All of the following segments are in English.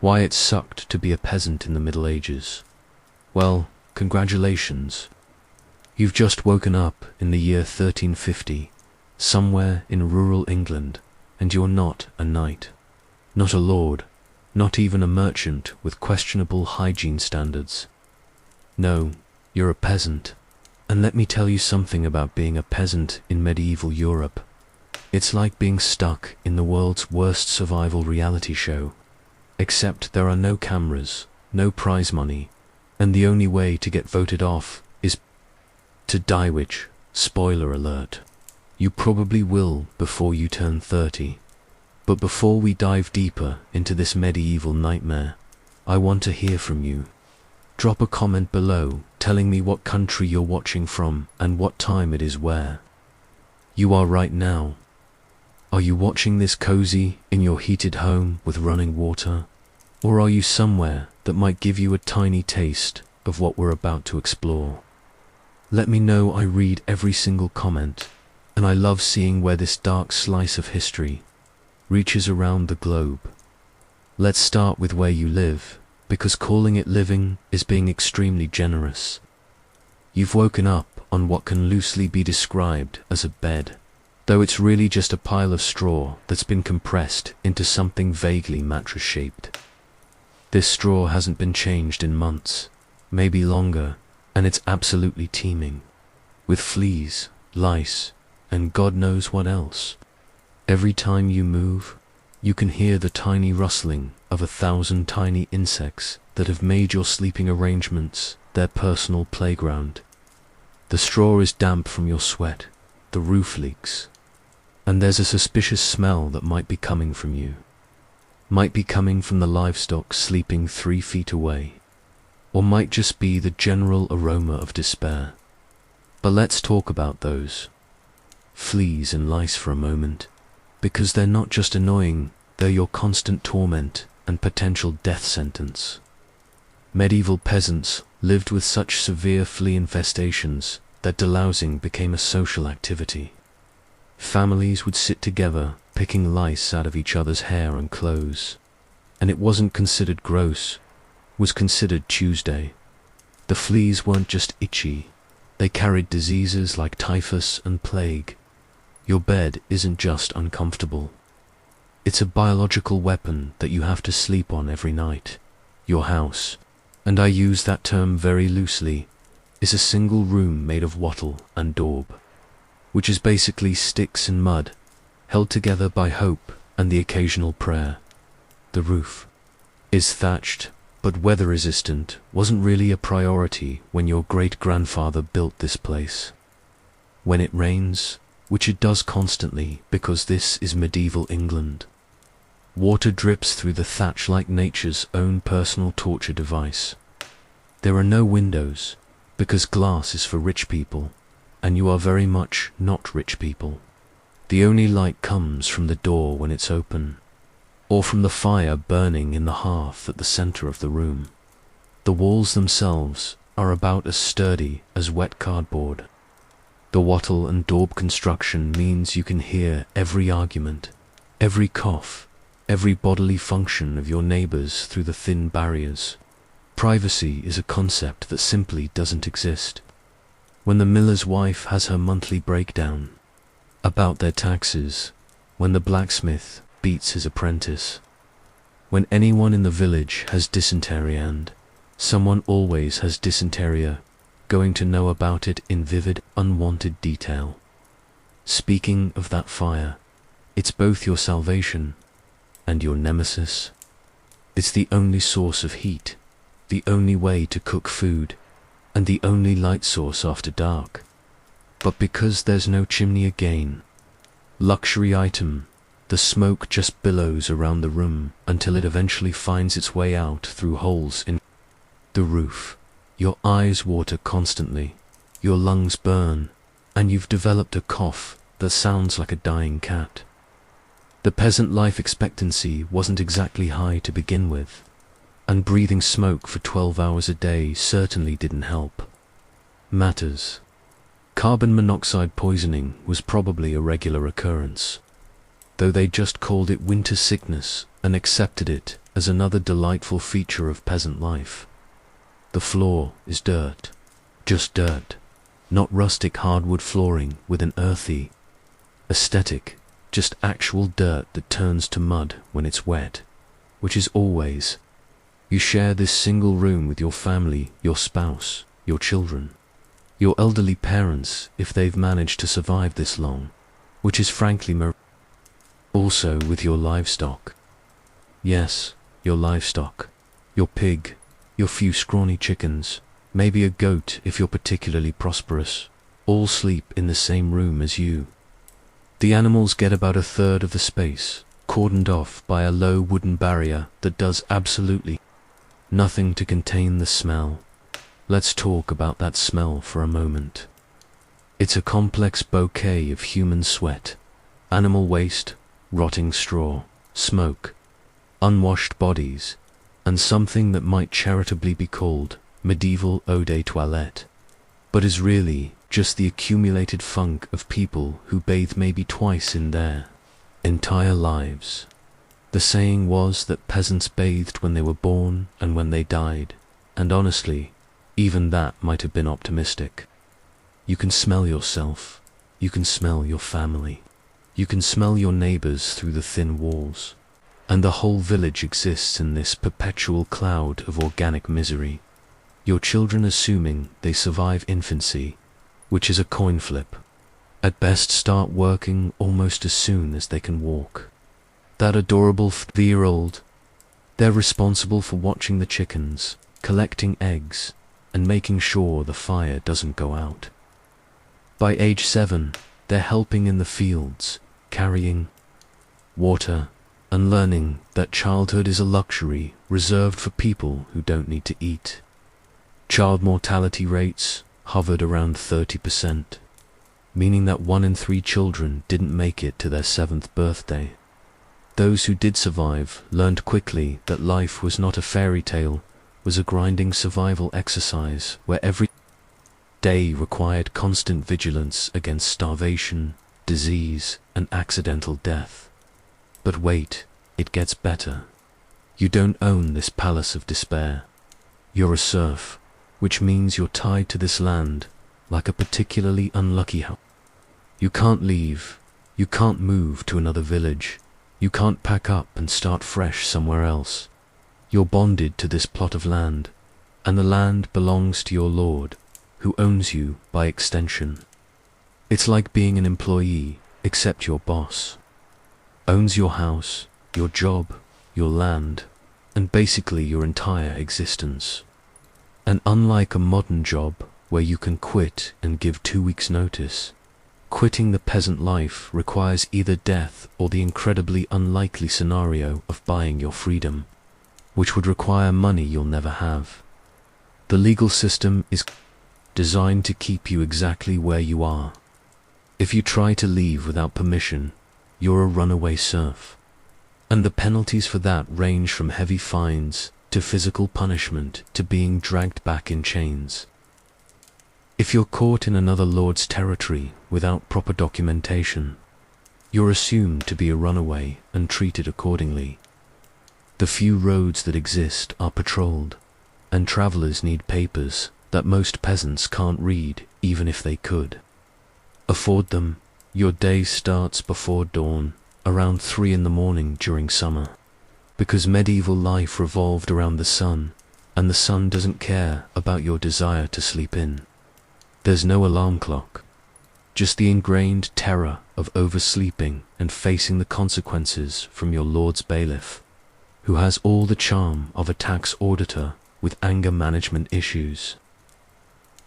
Why it sucked to be a peasant in the Middle Ages. Well, congratulations. You've just woken up in the year 1350, somewhere in rural England, and you're not a knight, not a lord, not even a merchant with questionable hygiene standards. No, you're a peasant. And let me tell you something about being a peasant in medieval Europe. It's like being stuck in the world's worst survival reality show. Except there are no cameras, no prize money, and the only way to get voted off is to die, which, spoiler alert, you probably will before you turn 30. But before we dive deeper into this medieval nightmare, I want to hear from you. Drop a comment below telling me what country you're watching from and what time it is where you are right now. Are you watching this cozy in your heated home with running water? Or are you somewhere that might give you a tiny taste of what we're about to explore? Let me know. I read every single comment, and I love seeing where this dark slice of history reaches around the globe. Let's start with where you live, because calling it living is being extremely generous. You've woken up on what can loosely be described as a bed, though it's really just a pile of straw that's been compressed into something vaguely mattress-shaped. This straw hasn't been changed in months, maybe longer, and it's absolutely teeming with fleas, lice, and God knows what else. Every time you move, you can hear the tiny rustling of 1,000 tiny insects that have made your sleeping arrangements their personal playground. The straw is damp from your sweat, the roof leaks, and there's a suspicious smell that might be coming from you. Might be coming from the livestock sleeping 3 feet away, or might just be the general aroma of despair. But let's talk about those fleas and lice for a moment, because they're not just annoying, they're your constant torment and potential death sentence. Medieval peasants lived with such severe flea infestations that delousing became a social activity. Families would sit together picking lice out of each other's hair and clothes, and it wasn't considered gross, was considered Tuesday. The fleas weren't just itchy, they carried diseases like typhus and plague. Your bed isn't just uncomfortable. It's a biological weapon that you have to sleep on every night. Your house, and I use that term very loosely, is a single room made of wattle and daub, which is basically sticks and mud, held together by hope and the occasional prayer. The roof is thatched, but weather-resistant wasn't really a priority when your great-grandfather built this place. When it rains, which it does constantly because this is medieval England, water drips through the thatch like nature's own personal torture device. There are no windows, because glass is for rich people, and you are very much not rich people. The only light comes from the door when it's open, or from the fire burning in the hearth at the center of the room. The walls themselves are about as sturdy as wet cardboard. The wattle and daub construction means you can hear every argument, every cough, every bodily function of your neighbors through the thin barriers. Privacy is a concept that simply doesn't exist. When the miller's wife has her monthly breakdown about their taxes, when the blacksmith beats his apprentice, when anyone in the village has dysentery, and someone always has dysentery, going to know about it in vivid, unwanted detail. Speaking of that fire, it's both your salvation and your nemesis. It's the only source of heat, the only way to cook food, and the only light source after dark. But because there's no chimney again, luxury item, the smoke just billows around the room until it eventually finds its way out through holes in the roof. Your eyes water constantly, your lungs burn, and you've developed a cough that sounds like a dying cat. The peasant life expectancy wasn't exactly high to begin with, and breathing smoke for 12 hours a day certainly didn't help matters. Carbon monoxide poisoning was probably a regular occurrence, though they just called it winter sickness and accepted it as another delightful feature of peasant life. The floor is dirt. Just dirt. Not rustic hardwood flooring with an earthy aesthetic, just actual dirt that turns to mud when it's wet, which is always. You share this single room with your family, your spouse, your children, your elderly parents if they've managed to survive this long, which is frankly also with your livestock. Yes, your livestock, your pig, your few scrawny chickens, maybe a goat if you're particularly prosperous, all sleep in the same room as you. The animals get about a third of the space, cordoned off by a low wooden barrier that does absolutely nothing to contain the smell. Let's talk about that smell for a moment. It's a complex bouquet of human sweat, animal waste, rotting straw, smoke, unwashed bodies, and something that might charitably be called medieval eau de toilette, but is really just the accumulated funk of people who bathe maybe twice in their entire lives. The saying was that peasants bathed when they were born and when they died, and honestly, even that might have been optimistic. You can smell yourself, you can smell your family, you can smell your neighbors through the thin walls, and the whole village exists in this perpetual cloud of organic misery. Your children, assuming they survive infancy, which is a coin flip, at best start working almost as soon as they can walk. That adorable 3-year-old, they're responsible for watching the chickens, collecting eggs, and making sure the fire doesn't go out. By age 7, they're helping in the fields, carrying water, and learning that childhood is a luxury reserved for people who don't need to eat. Child mortality rates hovered around 30%, meaning that 1 in 3 children didn't make it to their 7th birthday. Those who did survive learned quickly that life was not a fairy tale, was a grinding survival exercise where every day required constant vigilance against starvation, disease, and accidental death. But wait, it gets better. You don't own this palace of despair. You're a serf, which means you're tied to this land like a particularly unlucky house. You can't leave, you can't move to another village, you can't pack up and start fresh somewhere else. You're bonded to this plot of land, and the land belongs to your lord, who owns you by extension. It's like being an employee, except your boss owns your house, your job, your land, and basically your entire existence. And unlike a modern job where you can quit and give 2 weeks' notice, quitting the peasant life requires either death or the incredibly unlikely scenario of buying your freedom, which would require money you'll never have. The legal system is designed to keep you exactly where you are. If you try to leave without permission, you're a runaway serf. And the penalties for that range from heavy fines to physical punishment to being dragged back in chains. If you're caught in another lord's territory without proper documentation, you're assumed to be a runaway and treated accordingly. The few roads that exist are patrolled, and travelers need papers that most peasants can't read even if they could afford them. Your day starts before dawn, around 3 in the morning during summer, because medieval life revolved around the sun, and the sun doesn't care about your desire to sleep in. There's no alarm clock, just the ingrained terror of oversleeping and facing the consequences from your lord's bailiff, who has all the charm of a tax auditor with anger management issues.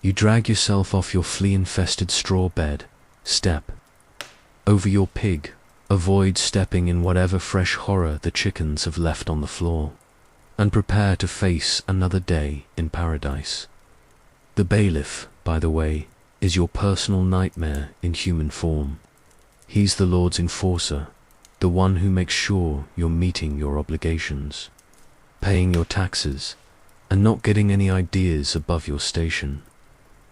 You drag yourself off your flea-infested straw bed, step over your pig, avoid stepping in whatever fresh horror the chickens have left on the floor, and prepare to face another day in paradise. The bailiff, by the way, is your personal nightmare in human form. He's the Lord's enforcer, the one who makes sure you're meeting your obligations, paying your taxes, and not getting any ideas above your station.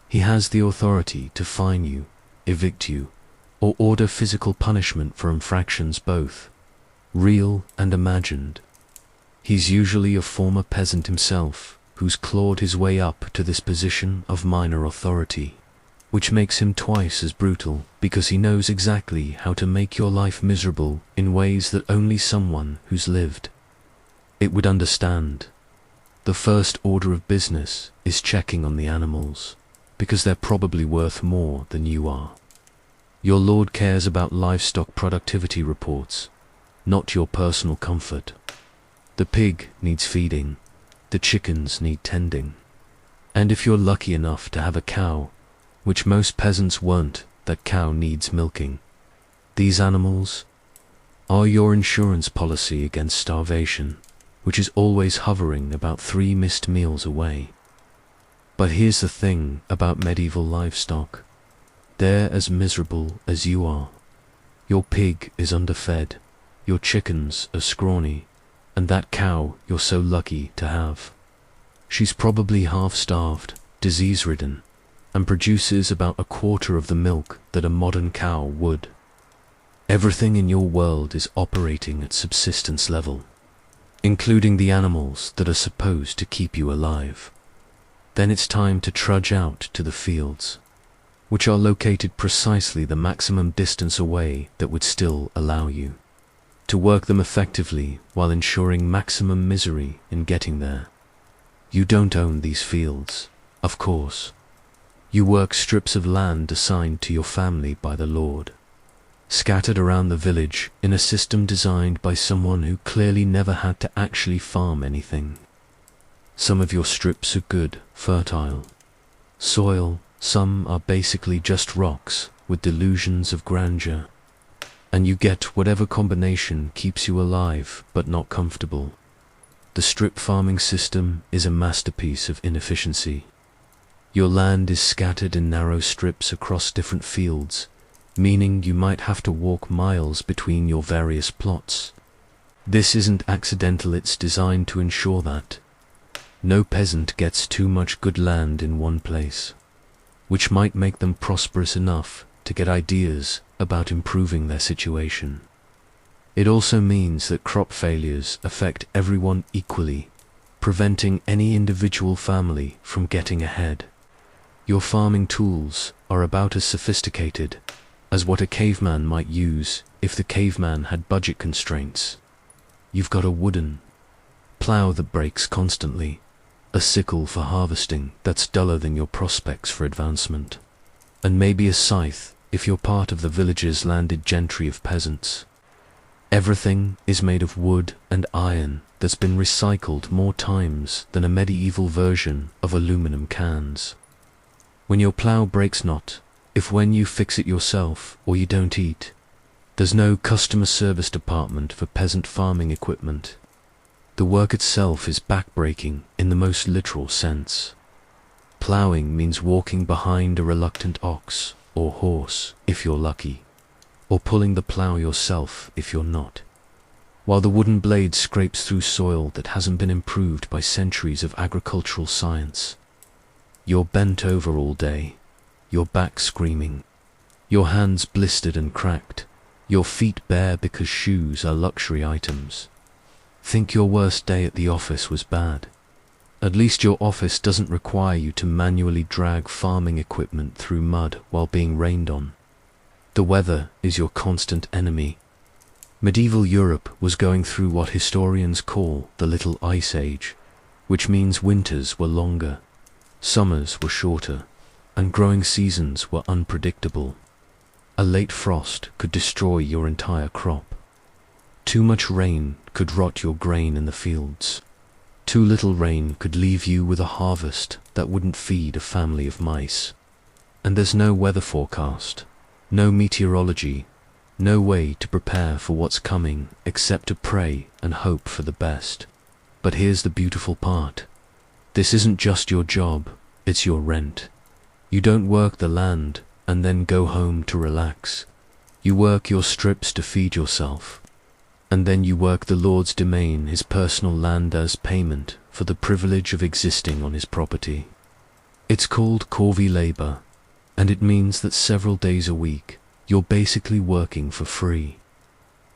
He has the authority to fine you, evict you, or order physical punishment for infractions both real and imagined. He's usually a former peasant himself, who's clawed his way up to this position of minor authority, which makes him twice as brutal because he knows exactly how to make your life miserable in ways that only someone who's lived it would understand. The first order of business is checking on the animals, because they're probably worth more than you are. Your lord cares about livestock productivity reports, not your personal comfort. The pig needs feeding, the chickens need tending. And if you're lucky enough to have a cow, which most peasants won't, that cow needs milking. These animals are your insurance policy against starvation, which is always hovering about 3 missed meals away. But here's the thing about medieval livestock. They're as miserable as you are. Your pig is underfed, your chickens are scrawny, and that cow you're so lucky to have, she's probably half-starved, disease-ridden, and produces about a quarter of the milk that a modern cow would. Everything in your world is operating at subsistence level, including the animals that are supposed to keep you alive. Then it's time to trudge out to the fields, which are located precisely the maximum distance away that would still allow you to work them effectively while ensuring maximum misery in getting there. You don't own these fields, of course. You work strips of land assigned to your family by the Lord, scattered around the village in a system designed by someone who clearly never had to actually farm anything. Some of your strips are good, fertile soil, some are basically just rocks with delusions of grandeur, and you get whatever combination keeps you alive but not comfortable. The strip farming system is a masterpiece of inefficiency. Your land is scattered in narrow strips across different fields, meaning you might have to walk miles between your various plots. This isn't accidental, it's designed to ensure that no peasant gets too much good land in one place, which might make them prosperous enough to get ideas about improving their situation. It also means that crop failures affect everyone equally, preventing any individual family from getting ahead. Your farming tools are about as sophisticated as what a caveman might use if the caveman had budget constraints. You've got a wooden plow that breaks constantly, a sickle for harvesting that's duller than your prospects for advancement, and maybe a scythe if you're part of the village's landed gentry of peasants. Everything is made of wood and iron that's been recycled more times than a medieval version of aluminum cans. When your plow breaks not, if when you fix it yourself or you don't eat, there's no customer service department for peasant farming equipment. The work itself is backbreaking in the most literal sense. Plowing means walking behind a reluctant ox or horse if you're lucky, or pulling the plow yourself if you're not, while the wooden blade scrapes through soil that hasn't been improved by centuries of agricultural science. You're bent over all day, your back screaming, your hands blistered and cracked, your feet bare because shoes are luxury items. Think your worst day at the office was bad. At least your office doesn't require you to manually drag farming equipment through mud while being rained on. The weather is your constant enemy. Medieval Europe was going through what historians call the Little Ice Age, which means winters were longer, summers were shorter, and growing seasons were unpredictable. A late frost could destroy your entire crop. Too much rain could rot your grain in the fields. Too little rain could leave you with a harvest that wouldn't feed a family of mice. And there's no weather forecast, no meteorology, no way to prepare for what's coming except to pray and hope for the best. But here's the beautiful part. This isn't just your job, it's your rent. You don't work the land and then go home to relax. You work your strips to feed yourself. And then you work the Lord's domain, his personal land, as payment for the privilege of existing on his property. It's called corvée labor, and it means that several days a week, you're basically working for free.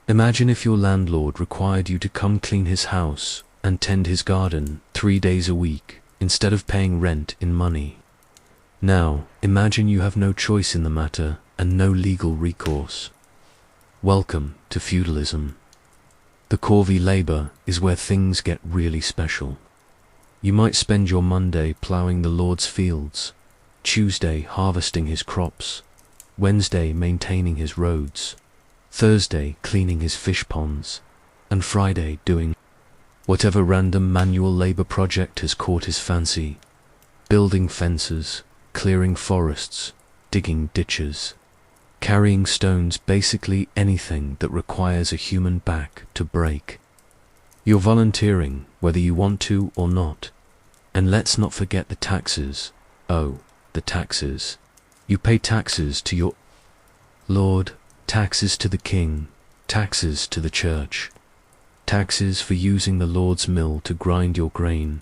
Imagine if your landlord required you to come clean his house and tend his garden 3 days a week instead of paying rent in money. Now, imagine you have no choice in the matter and no legal recourse. Welcome to feudalism. The corvée labor is where things get really special. You might spend your Monday ploughing the Lord's fields, Tuesday harvesting his crops, Wednesday maintaining his roads, Thursday cleaning his fish ponds, and Friday doing whatever random manual labor project has caught his fancy, building fences, clearing forests, digging ditches, carrying stones, basically anything that requires a human back to break. You're volunteering whether you want to or not. And let's not forget the taxes. Oh, the taxes. You pay taxes to your Lord, taxes to the king, taxes to the church, taxes for using the Lord's mill to grind your grain,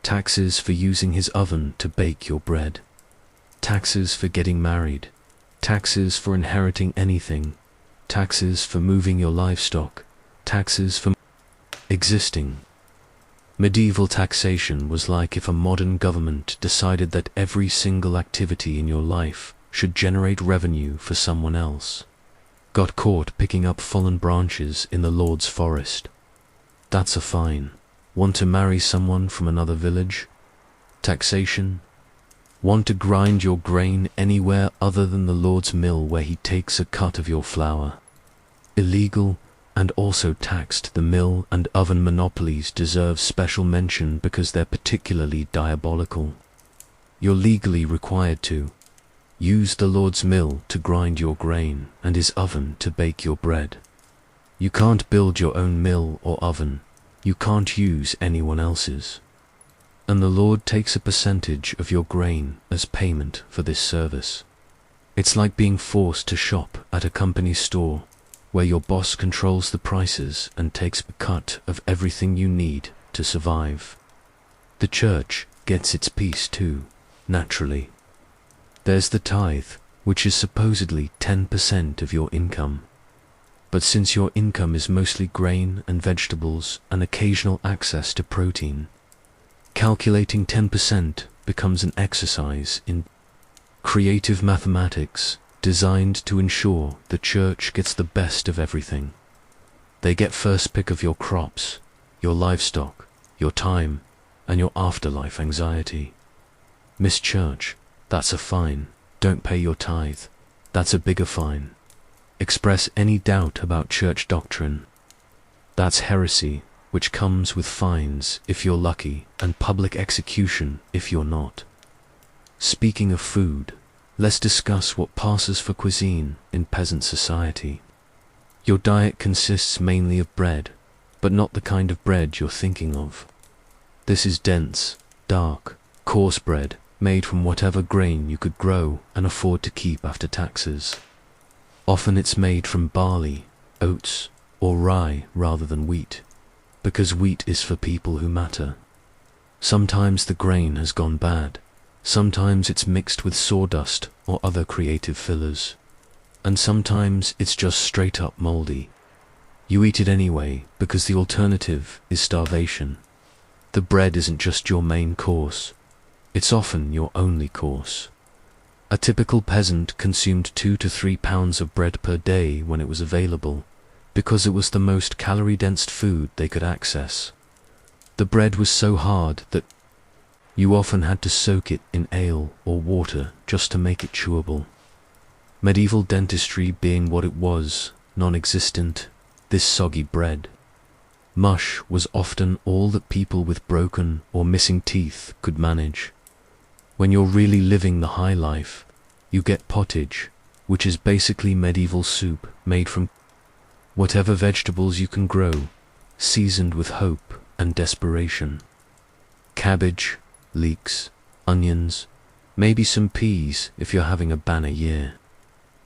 taxes for using his oven to bake your bread, taxes for getting married, taxes for inheriting anything, taxes for moving your livestock, taxes for existing. Medieval taxation was like if a modern government decided that every single activity in your life should generate revenue for someone else. Got caught picking up fallen branches in the Lord's forest. That's a fine. Want to marry someone from another village? Taxation. Want to grind your grain anywhere other than the Lord's mill where he takes a cut of your flour? Illegal, and also taxed. The mill and oven monopolies deserve special mention because they're particularly diabolical. You're legally required to use the Lord's mill to grind your grain and his oven to bake your bread. You can't build your own mill or oven. You can't use anyone else's. And the Lord takes a percentage of your grain as payment for this service. It's like being forced to shop at a company store where your boss controls the prices and takes a cut of everything you need to survive. The church gets its piece too, naturally. There's the tithe, which is supposedly 10% of your income. But since your income is mostly grain and vegetables and occasional access to protein, calculating 10% becomes an exercise in creative mathematics designed to ensure the church gets the best of everything. They get first pick of your crops, your livestock, your time, and your afterlife anxiety. Miss Church, that's a fine. Don't pay your tithe. That's a bigger fine. Express any doubt about church doctrine. That's heresy, which comes with fines if you're lucky and public execution if you're not. Speaking of food, let's discuss what passes for cuisine in peasant society. Your diet consists mainly of bread, but not the kind of bread you're thinking of. This is dense, dark, coarse bread made from whatever grain you could grow and afford to keep after taxes. Often it's made from barley, oats, or rye rather than wheat, because wheat is for people who matter. Sometimes the grain has gone bad. Sometimes it's mixed with sawdust or other creative fillers. And sometimes it's just straight up moldy. You eat it anyway because the alternative is starvation. The bread isn't just your main course. It's often your only course. A typical peasant consumed 2 to 3 pounds of bread per day when it was available, because it was the most calorie-dense food they could access. The bread was so hard that you often had to soak it in ale or water just to make it chewable. Medieval dentistry being what it was, non-existent, this soggy bread. Mush was often all that people with broken or missing teeth could manage. When you're really living the high life, you get pottage, which is basically medieval soup made from whatever vegetables you can grow, seasoned with hope and desperation. Cabbage, leeks, onions, maybe some peas if you're having a banner year.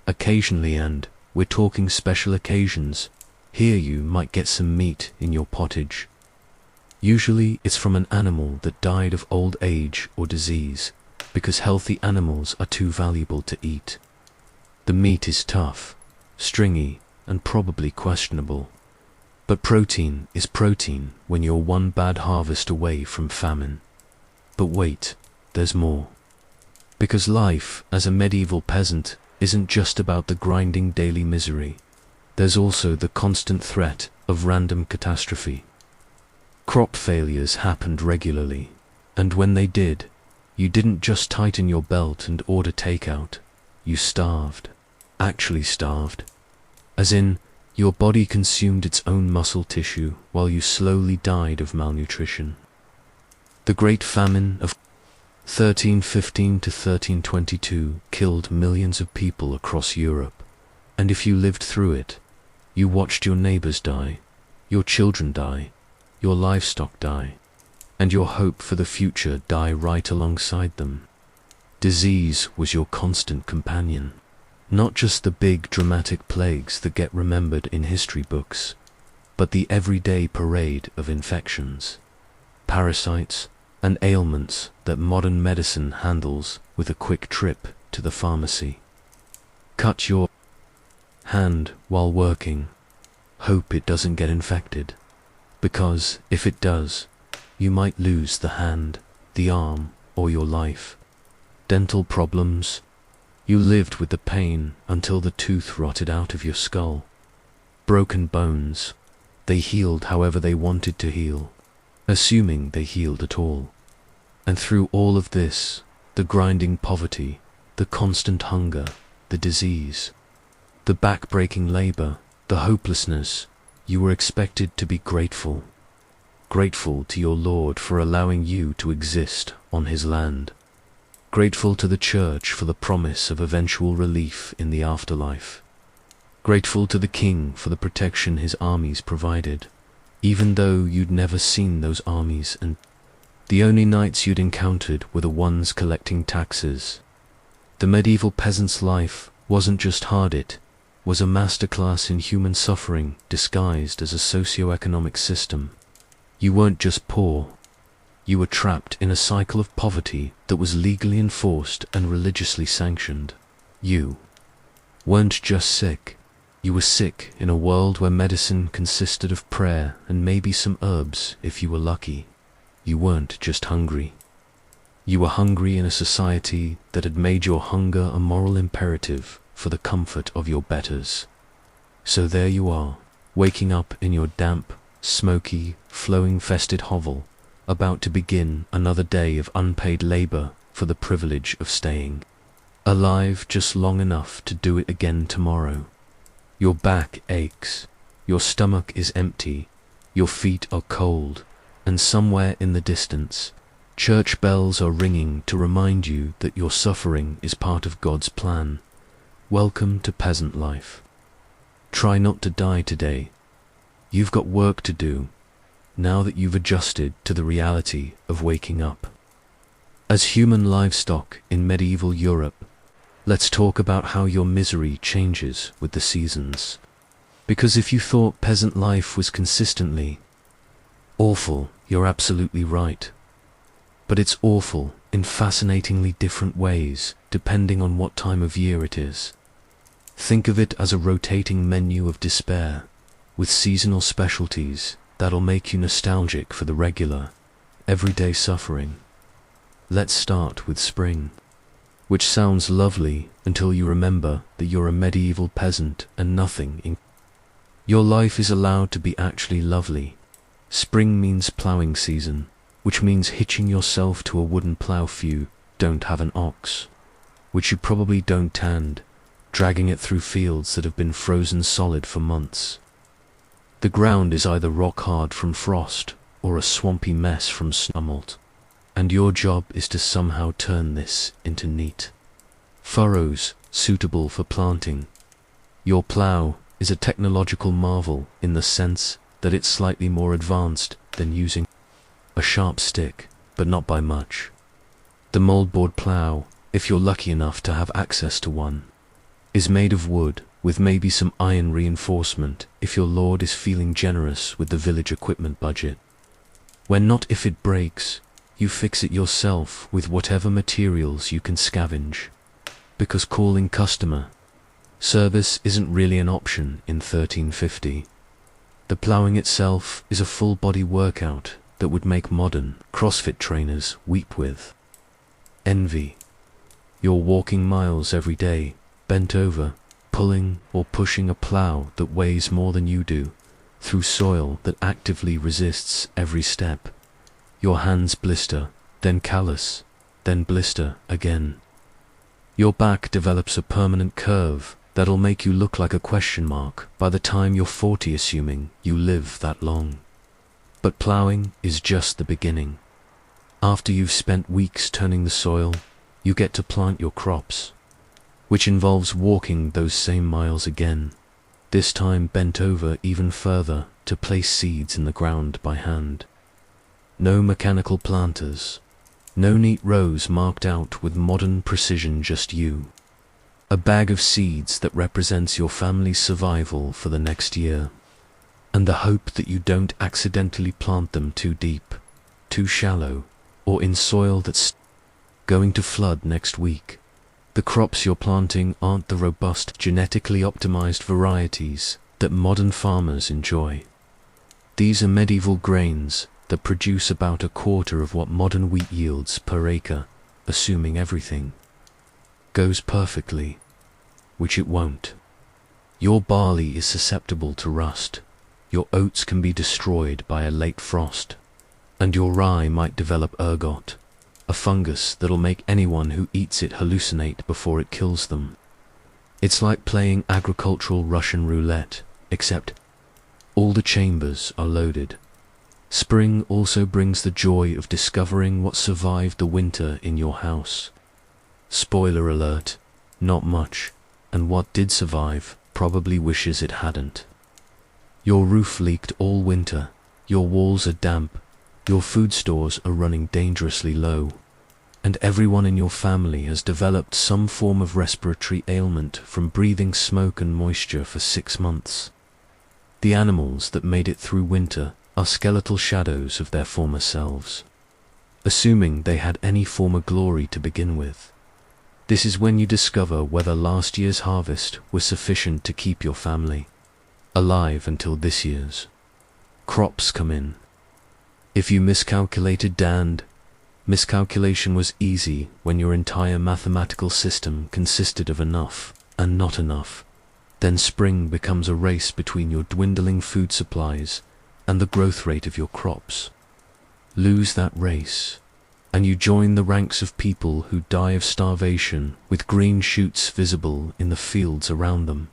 Occasionally, and we're talking special occasions, here you might get some meat in your pottage. Usually it's from an animal that died of old age or disease, because healthy animals are too valuable to eat. The meat is tough, stringy, and probably questionable. But protein is protein when you're one bad harvest away from famine. But wait, there's more. Because life as a medieval peasant isn't just about the grinding daily misery. There's also the constant threat of random catastrophe. Crop failures happened regularly, and when they did, you didn't just tighten your belt and order takeout. You starved. Actually starved. As in, your body consumed its own muscle tissue while you slowly died of malnutrition. The Great Famine of 1315 to 1322 killed millions of people across Europe, and if you lived through it, you watched your neighbors die, your children die, your livestock die, and your hope for the future die right alongside them. Disease was your constant companion. Not just the big dramatic plagues that get remembered in history books, but the everyday parade of infections, parasites, and ailments that modern medicine handles with a quick trip to the pharmacy. Cut your hand while working. Hope it doesn't get infected, because if it does, you might lose the hand, the arm, or your life. Dental problems. You lived with the pain until the tooth rotted out of your skull. Broken bones. They healed however they wanted to heal, assuming they healed at all. And through all of this, the grinding poverty, the constant hunger, the disease, the back-breaking labor, the hopelessness, you were expected to be grateful. Grateful to your Lord for allowing you to exist on his land. Grateful to the church for the promise of eventual relief in the afterlife. Grateful to the king for the protection his armies provided, even though you'd never seen those armies, and the only knights you'd encountered were the ones collecting taxes. The medieval peasant's life wasn't just hard, it was a masterclass in human suffering disguised as a socio-economic system. You weren't just poor. You were trapped in a cycle of poverty that was legally enforced and religiously sanctioned. You weren't just sick. You were sick in a world where medicine consisted of prayer and maybe some herbs if you were lucky. You weren't just hungry. You were hungry in a society that had made your hunger a moral imperative for the comfort of your betters. So there you are, waking up in your damp, smoky, flowing-fested hovel, about to begin another day of unpaid labor for the privilege of staying alive just long enough to do it again tomorrow. Your back aches, your stomach is empty, your feet are cold, and somewhere in the distance, church bells are ringing to remind you that your suffering is part of God's plan. Welcome to peasant life. Try not to die today. You've got work to do, now that you've adjusted to the reality of waking up. As human livestock in medieval Europe, let's talk about how your misery changes with the seasons. Because if you thought peasant life was consistently awful, you're absolutely right. But it's awful in fascinatingly different ways, depending on what time of year it is. Think of it as a rotating menu of despair, with seasonal specialties that'll make you nostalgic for the regular, everyday suffering. Let's start with spring, which sounds lovely until you remember that you're a medieval peasant and nothing in your life is allowed to be actually lovely. Spring means plowing season, which means hitching yourself to a wooden plow if you don't have an ox, which you probably don't, and dragging it through fields that have been frozen solid for months. The ground is either rock hard from frost or a swampy mess from snowmelt, and your job is to somehow turn this into neat furrows suitable for planting. Your plow is a technological marvel in the sense that it's slightly more advanced than using a sharp stick, but not by much. The moldboard plow, if you're lucky enough to have access to one, is made of wood with maybe some iron reinforcement if your lord is feeling generous with the village equipment budget. When not, if it breaks, you fix it yourself with whatever materials you can scavenge. Because calling customer service isn't really an option in 1350. The ploughing itself is a full-body workout that would make modern CrossFit trainers weep with envy. You're walking miles every day, bent over, pulling or pushing a plough that weighs more than you do, through soil that actively resists every step. Your hands blister, then callous, then blister again. Your back develops a permanent curve that'll make you look like a question mark by the time you're 40, assuming you live that long. But ploughing is just the beginning. After you've spent weeks turning the soil, you get to plant your crops, which involves walking those same miles again, this time bent over even further to place seeds in the ground by hand. No mechanical planters, no neat rows marked out with modern precision, just you. A bag of seeds that represents your family's survival for the next year, and the hope that you don't accidentally plant them too deep, too shallow, or in soil that's going to flood next week. The crops you're planting aren't the robust, genetically optimized varieties that modern farmers enjoy. These are medieval grains that produce about a quarter of what modern wheat yields per acre, assuming everything goes perfectly, which it won't. Your barley is susceptible to rust, your oats can be destroyed by a late frost, and your rye might develop ergot, a fungus that'll make anyone who eats it hallucinate before it kills them. It's like playing agricultural Russian roulette, except all the chambers are loaded. Spring also brings the joy of discovering what survived the winter in your house. Spoiler alert, not much, and what did survive probably wishes it hadn't. Your roof leaked all winter, your walls are damp, your food stores are running dangerously low, and everyone in your family has developed some form of respiratory ailment from breathing smoke and moisture for 6 months. The animals that made it through winter are skeletal shadows of their former selves, assuming they had any former glory to begin with. This is when you discover whether last year's harvest was sufficient to keep your family alive until this year's crops come in. If you miscalculated, damned. Miscalculation was easy when your entire mathematical system consisted of enough and not enough. Then spring becomes a race between your dwindling food supplies and the growth rate of your crops. Lose that race, and you join the ranks of people who die of starvation with green shoots visible in the fields around them.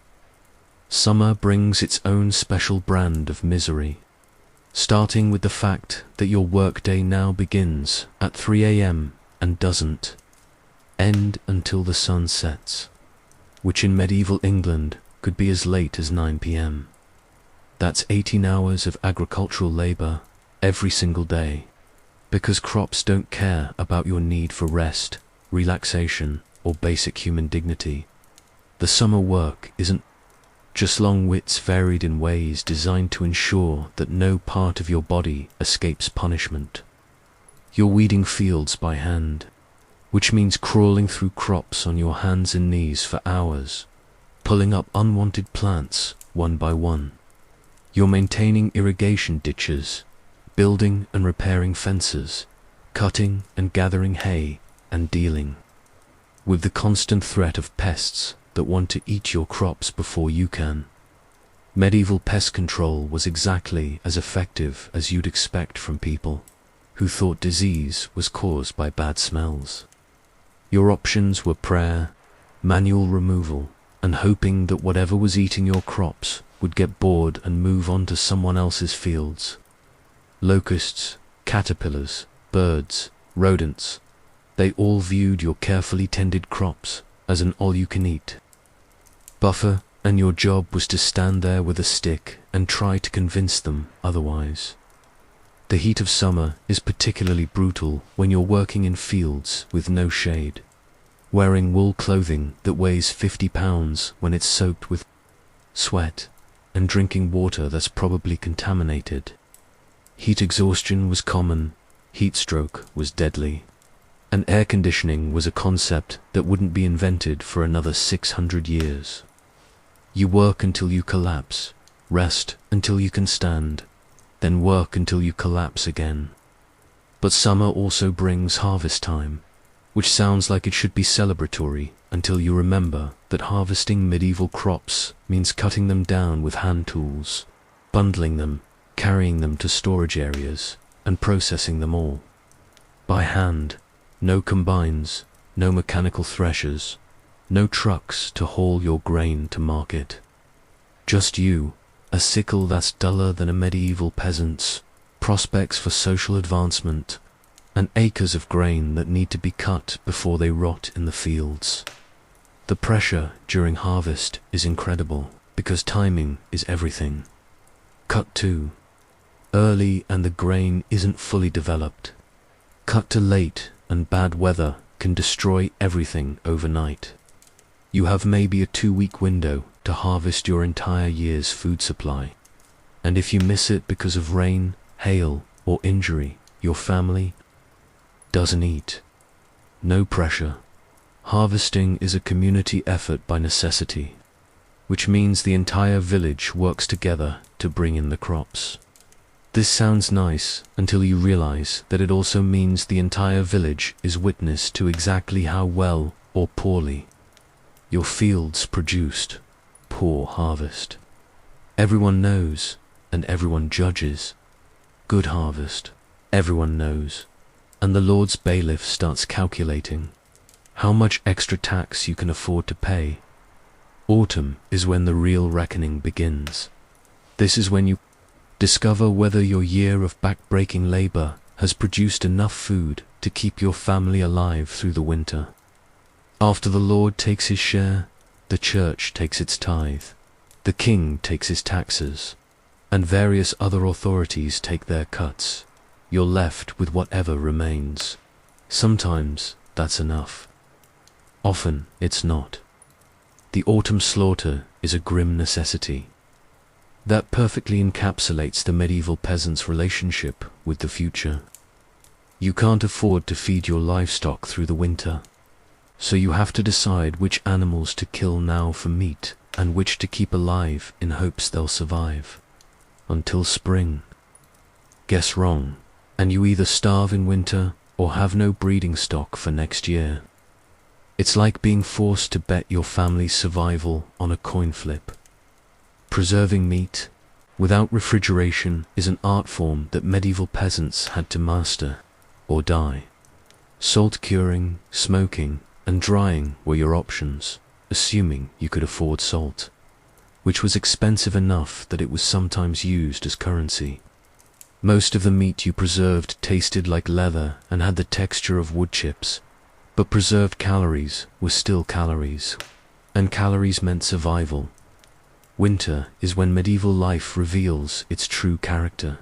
Summer brings its own special brand of misery, starting with the fact that your workday now begins at 3 a.m. and doesn't end until the sun sets, which in medieval England could be as late as 9 p.m. That's 18 hours of agricultural labor every single day, because crops don't care about your need for rest, relaxation, or basic human dignity. The summer work isn't just long wits varied in ways designed to ensure that no part of your body escapes punishment. You're weeding fields by hand, which means crawling through crops on your hands and knees for hours, pulling up unwanted plants one by one. You're maintaining irrigation ditches, building and repairing fences, cutting and gathering hay, and dealing with the constant threat of pests that want to eat your crops before you can. Medieval pest control was exactly as effective as you'd expect from people who thought disease was caused by bad smells. Your options were prayer, manual removal, and hoping that whatever was eating your crops would get bored and move on to someone else's fields. Locusts, caterpillars, birds, rodents, they all viewed your carefully tended crops as an all-you-can-eat buffer, and your job was to stand there with a stick and try to convince them otherwise. The heat of summer is particularly brutal when you're working in fields with no shade, wearing wool clothing that weighs 50 pounds when it's soaked with sweat, and drinking water that's probably contaminated. Heat exhaustion was common, heat stroke was deadly, and air conditioning was a concept that wouldn't be invented for another 600 years. You work until you collapse, Rest until you can stand, then work until you collapse again. But summer also brings harvest time, which sounds like it should be celebratory until you remember that harvesting medieval crops means cutting them down with hand tools, bundling them, carrying them to storage areas, and processing them all by hand. No combines, no mechanical threshers, no trucks to haul your grain to market. Just you, a sickle that's duller than a medieval peasant's, prospects for social advancement, and acres of grain that need to be cut before they rot in the fields. The pressure during harvest is incredible because timing is everything. Cut too early and the grain isn't fully developed. Cut too late and bad weather can destroy everything overnight. You have maybe a 2-week window to harvest your entire year's food supply. And if you miss it because of rain, hail, or injury, your family doesn't eat. No pressure. Harvesting is a community effort by necessity, which means the entire village works together to bring in the crops. This sounds nice until you realize that it also means the entire village is witness to exactly how well or poorly your fields produced. Poor harvest. Everyone knows and everyone judges. Good harvest. Everyone knows. And the Lord's bailiff starts calculating how much extra tax you can afford to pay. Autumn is when the real reckoning begins. This is when you discover whether your year of back-breaking labor has produced enough food to keep your family alive through the winter. After the Lord takes his share, the church takes its tithe, the king takes his taxes, and various other authorities take their cuts. You're left with whatever remains. Sometimes that's enough. Often it's not. The autumn slaughter is a grim necessity. That perfectly encapsulates the medieval peasant's relationship with the future. You can't afford to feed your livestock through the winter, so you have to decide which animals to kill now for meat and which to keep alive in hopes they'll survive until spring. Guess wrong, and you either starve in winter or have no breeding stock for next year. It's like being forced to bet your family's survival on a coin flip. Preserving meat without refrigeration is an art form that medieval peasants had to master or die. Salt curing, smoking, and drying were your options, assuming you could afford salt, which was expensive enough that it was sometimes used as currency. Most of the meat you preserved tasted like leather and had the texture of wood chips, but preserved calories were still calories, and calories meant survival. Winter is when medieval life reveals its true character,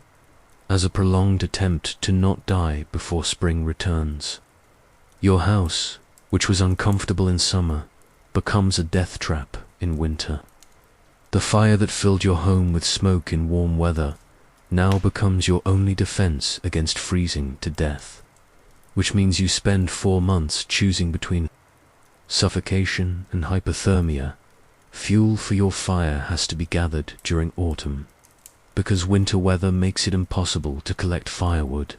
as a prolonged attempt to not die before spring returns. Your house, which was uncomfortable in summer, becomes a death trap in winter. The fire that filled your home with smoke in warm weather now becomes your only defense against freezing to death, which means you spend 4 months choosing between suffocation and hypothermia. Fuel for your fire has to be gathered during autumn, because winter weather makes it impossible to collect firewood.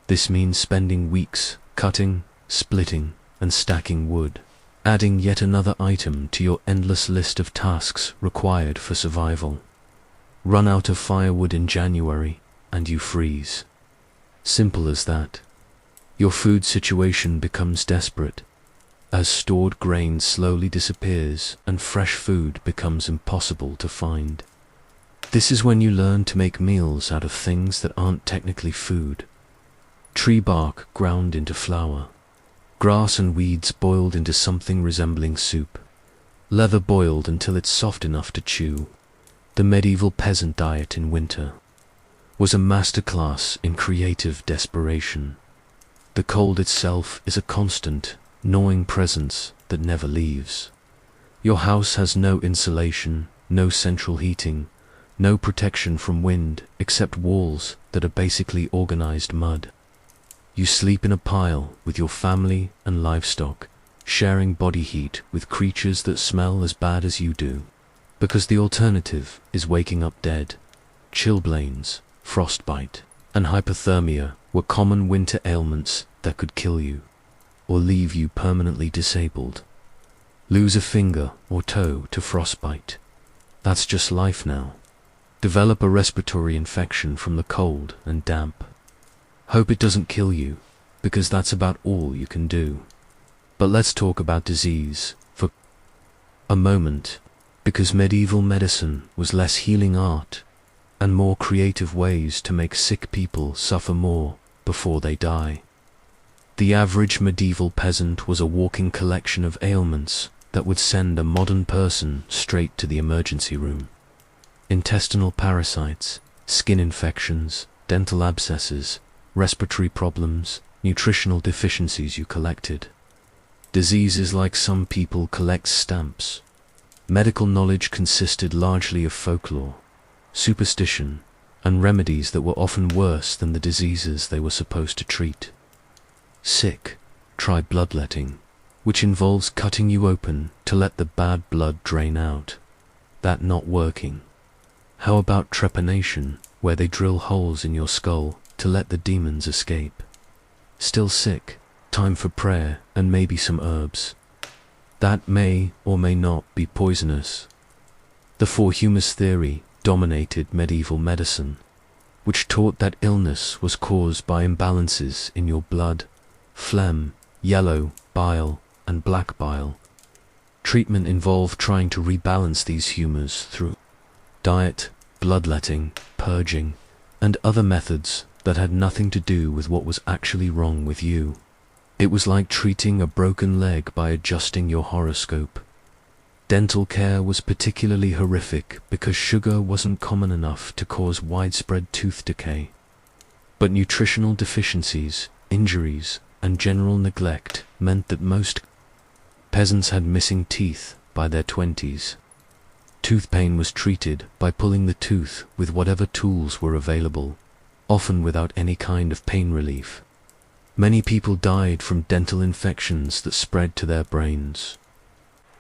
This means spending weeks cutting, splitting, and stacking wood, adding yet another item to your endless list of tasks required for survival. Run out of firewood in January, and you freeze. Simple as that. Your food situation becomes desperate, as stored grain slowly disappears and fresh food becomes impossible to find. This is when you learn to make meals out of things that aren't technically food. Tree bark ground into flour, grass and weeds boiled into something resembling soup, leather boiled until it's soft enough to chew. The medieval peasant diet in winter was a masterclass in creative desperation. The cold itself is a constant, gnawing presence that never leaves. Your house has no insulation, no central heating, no protection from wind except walls that are basically organized mud. You sleep in a pile with your family and livestock, sharing body heat with creatures that smell as bad as you do. Because the alternative is waking up dead. Chilblains, frostbite, and hypothermia were common winter ailments that could kill you, or leave you permanently disabled. Lose a finger or toe to frostbite. That's just life now. Develop a respiratory infection from the cold and damp. Hope it doesn't kill you, because that's about all you can do. But let's talk about disease for a moment, because medieval medicine was less healing art and more creative ways to make sick people suffer more before they die. The average medieval peasant was a walking collection of ailments that would send a modern person straight to the emergency room. Intestinal parasites, skin infections, dental abscesses, respiratory problems, nutritional deficiencies you collected. Diseases like some people collect stamps. Medical knowledge consisted largely of folklore, superstition, and remedies that were often worse than the diseases they were supposed to treat. Sick, try bloodletting, which involves cutting you open to let the bad blood drain out. That not working. How about trepanation, where they drill holes in your skull to let the demons escape? Still sick, time for prayer and maybe some herbs. That may or may not be poisonous. The four humus theory dominated medieval medicine, which taught that illness was caused by imbalances in your blood, phlegm, yellow bile, and black bile. Treatment involved trying to rebalance these humours through diet, bloodletting, purging, and other methods that had nothing to do with what was actually wrong with you. It was like treating a broken leg by adjusting your horoscope. Dental care was particularly horrific because sugar wasn't common enough to cause widespread tooth decay. But nutritional deficiencies, injuries, and general neglect meant that most peasants had missing teeth by their 20s. Tooth pain was treated by pulling the tooth with whatever tools were available, often without any kind of pain relief. Many people died from dental infections that spread to their brains.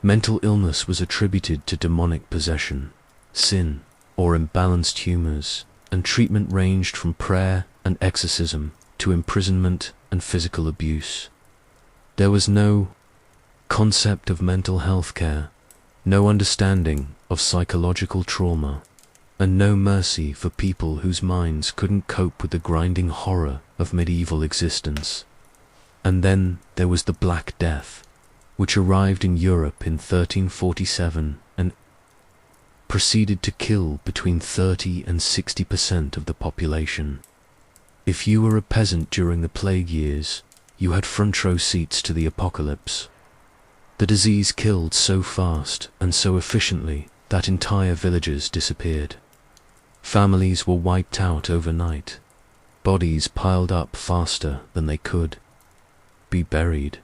Mental illness was attributed to demonic possession, sin, or imbalanced humors, and treatment ranged from prayer and exorcism to imprisonment and physical abuse. There was no concept of mental health care, no understanding of psychological trauma, and no mercy for people whose minds couldn't cope with the grinding horror of medieval existence. And then there was the Black Death, which arrived in Europe in 1347 and proceeded to kill between 30 and 60% of the population. If you were a peasant during the plague years, you had front row seats to the apocalypse. The disease killed so fast and so efficiently that entire villages disappeared. Families were wiped out overnight. Bodies piled up faster than they could be buried.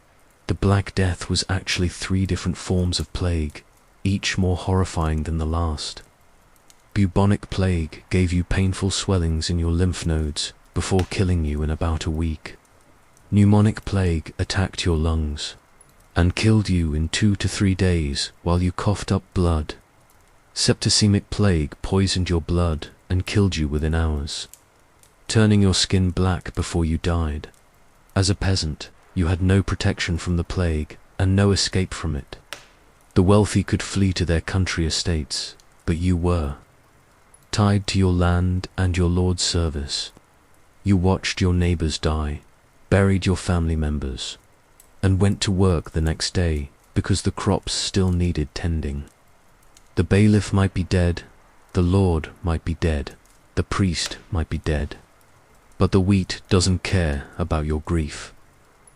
The Black Death was actually 3 different forms of plague, each more horrifying than the last. Bubonic plague gave you painful swellings in your lymph nodes before killing you in about a week. Pneumonic plague attacked your lungs and killed you in 2 to 3 days while you coughed up blood. Septicemic plague poisoned your blood and killed you within hours, turning your skin black before you died. As a peasant, you had no protection from the plague and no escape from it. The wealthy could flee to their country estates, but you were tied to your land and your lord's service. You watched your neighbors die, buried your family members, and went to work the next day because the crops still needed tending. The bailiff might be dead, the lord might be dead, the priest might be dead, but the wheat doesn't care about your grief.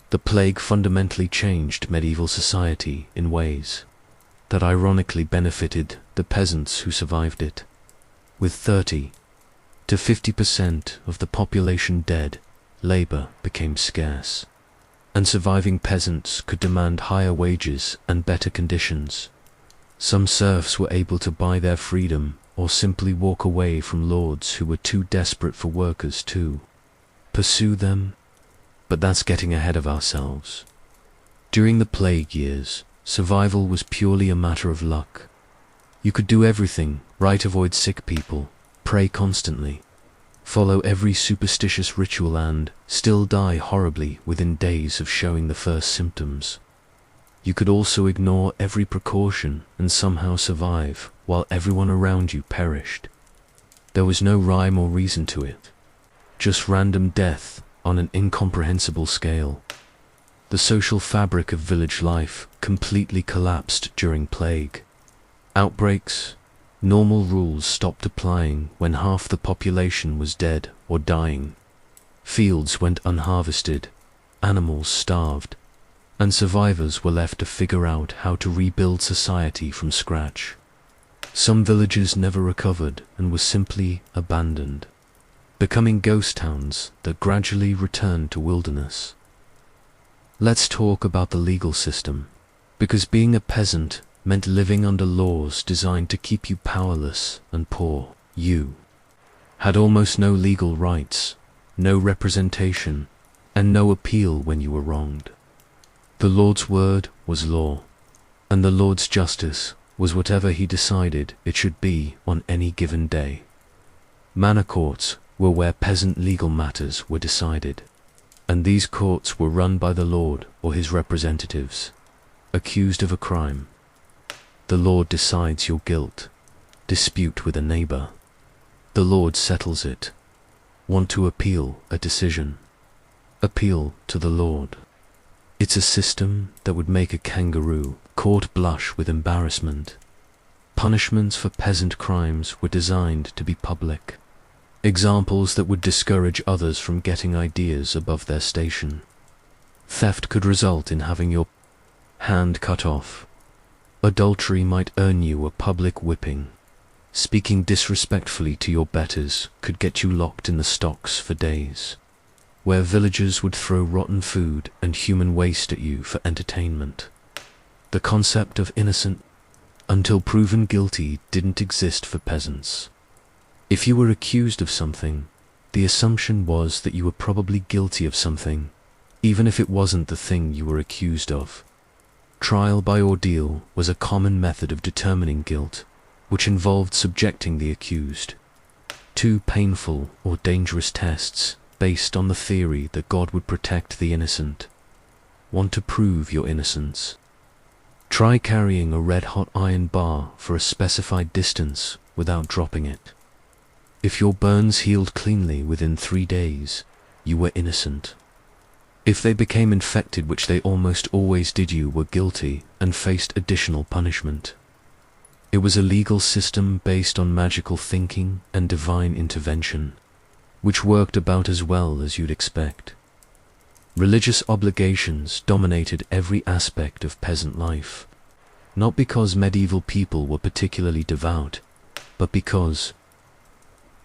The plague fundamentally changed medieval society in ways that ironically benefited the peasants who survived it. With 30 to 50% of the population dead, labor became scarce, and surviving peasants could demand higher wages and better conditions. Some serfs were able to buy their freedom or simply walk away from lords who were too desperate for workers to pursue them. But that's getting ahead of ourselves. During the plague years, survival was purely a matter of luck. You could do everything, right? Avoid sick people, pray constantly, follow every superstitious ritual and still die horribly within days of showing the first symptoms. You could also ignore every precaution and somehow survive while everyone around you perished. There was no rhyme or reason to it, just random death on an incomprehensible scale. The social fabric of village life completely collapsed during plague outbreaks. Normal rules stopped applying when half the population was dead or dying. Fields went unharvested, animals starved, and survivors were left to figure out how to rebuild society from scratch. Some villages never recovered and were simply abandoned, becoming ghost towns that gradually returned to wilderness. Let's talk about the legal system, because being a peasant meant living under laws designed to keep you powerless and poor. You had almost no legal rights, no representation, and no appeal when you were wronged. The Lord's word was law, and the Lord's justice was whatever he decided it should be on any given day. Manor courts were where peasant legal matters were decided, and these courts were run by the Lord or his representatives. Accused of a crime, the Lord decides your guilt. Dispute with a neighbor, the Lord settles it. Want to appeal a decision? Appeal to the Lord. It's a system that would make a kangaroo court blush with embarrassment. Punishments for peasant crimes were designed to be public. Examples that would discourage others from getting ideas above their station. Theft could result in having your hand cut off. Adultery might earn you a public whipping. Speaking disrespectfully to your betters could get you locked in the stocks for days, where villagers would throw rotten food and human waste at you for entertainment. The concept of innocent until proven guilty didn't exist for peasants. If you were accused of something, the assumption was that you were probably guilty of something, even if it wasn't the thing you were accused of. Trial by ordeal was a common method of determining guilt, which involved subjecting the accused to painful or dangerous tests based on the theory that God would protect the innocent. Want to prove your innocence? Try carrying a red-hot iron bar for a specified distance without dropping it. If your burns healed cleanly within 3 days, you were innocent. If they became infected, which they almost always did, you were guilty and faced additional punishment. It was a legal system based on magical thinking and divine intervention, which worked about as well as you'd expect. Religious obligations dominated every aspect of peasant life, not because medieval people were particularly devout, but because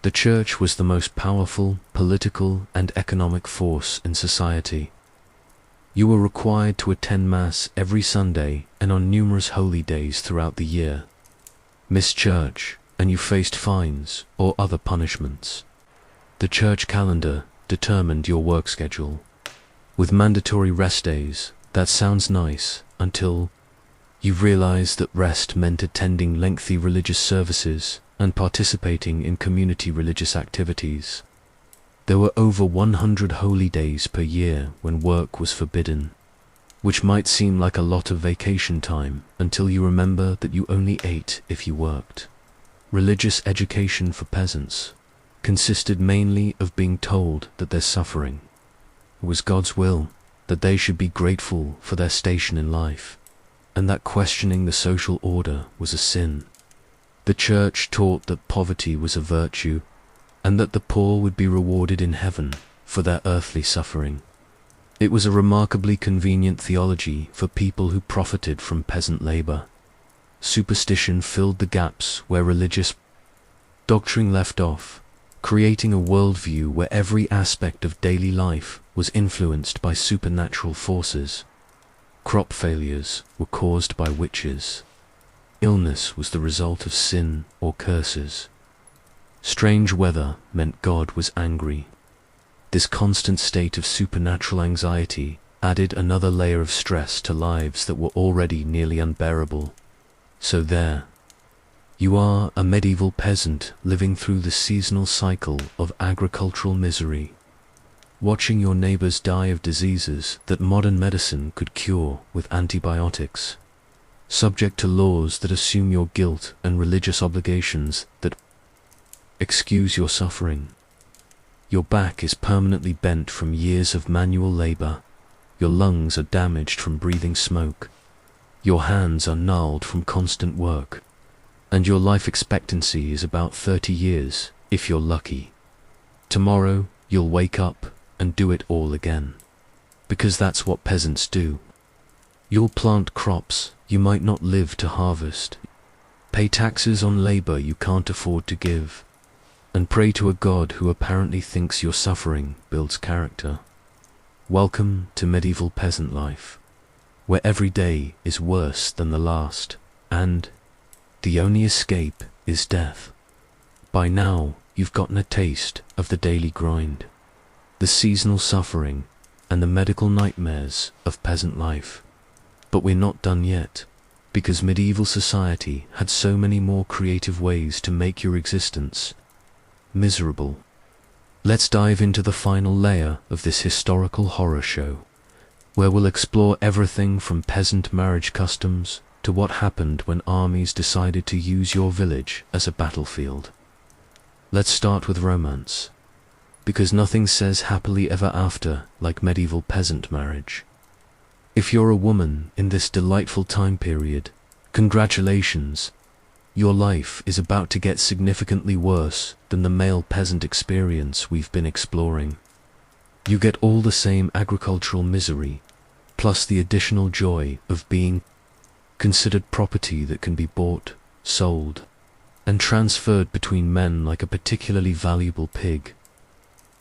the church was the most powerful political and economic force in society. You were required to attend Mass every Sunday and on numerous holy days throughout the year. Miss church, and you faced fines or other punishments. The church calendar determined your work schedule, with mandatory rest days. That sounds nice until you realize that rest meant attending lengthy religious services and participating in community religious activities. There were over 100 holy days per year when work was forbidden, which might seem like a lot of vacation time until you remember that you only ate if you worked. Religious education for peasants consisted mainly of being told that their suffering was God's will, that they should be grateful for their station in life, and that questioning the social order was a sin. The church taught that poverty was a virtue, and that the poor would be rewarded in heaven for their earthly suffering. It was a remarkably convenient theology for people who profited from peasant labor. Superstition filled the gaps where religious doctrine left off, creating a worldview where every aspect of daily life was influenced by supernatural forces. Crop failures were caused by witches. Illness was the result of sin or curses. Strange weather meant God was angry. This constant state of supernatural anxiety added another layer of stress to lives that were already nearly unbearable. So there, You are a medieval peasant living through the seasonal cycle of agricultural misery, watching your neighbors die of diseases that modern medicine could cure with antibiotics, subject to laws that assume your guilt and religious obligations that excuse your suffering. Your back is permanently bent from years of manual labor, your lungs are damaged from breathing smoke, your hands are gnarled from constant work, and your life expectancy is about 30 years, if you're lucky. Tomorrow, you'll wake up and do it all again. Because that's what peasants do. You'll plant crops you might not live to harvest, pay taxes on labor you can't afford to give, and pray to a God who apparently thinks your suffering builds character. Welcome to medieval peasant life, where every day is worse than the last, and the only escape is death. By now, you've gotten a taste of the daily grind, the seasonal suffering, and the medical nightmares of peasant life. But we're not done yet, because medieval society had so many more creative ways to make your existence miserable. Let's dive into the final layer of this historical horror show, where we'll explore everything from peasant marriage customs to what happened when armies decided to use your village as a battlefield. Let's start with romance, because nothing says happily ever after like medieval peasant marriage. If you're a woman in this delightful time period, congratulations, your life is about to get significantly worse than the male peasant experience we've been exploring. You get all the same agricultural misery, plus the additional joy of being considered property that can be bought, sold, and transferred between men like a particularly valuable pig.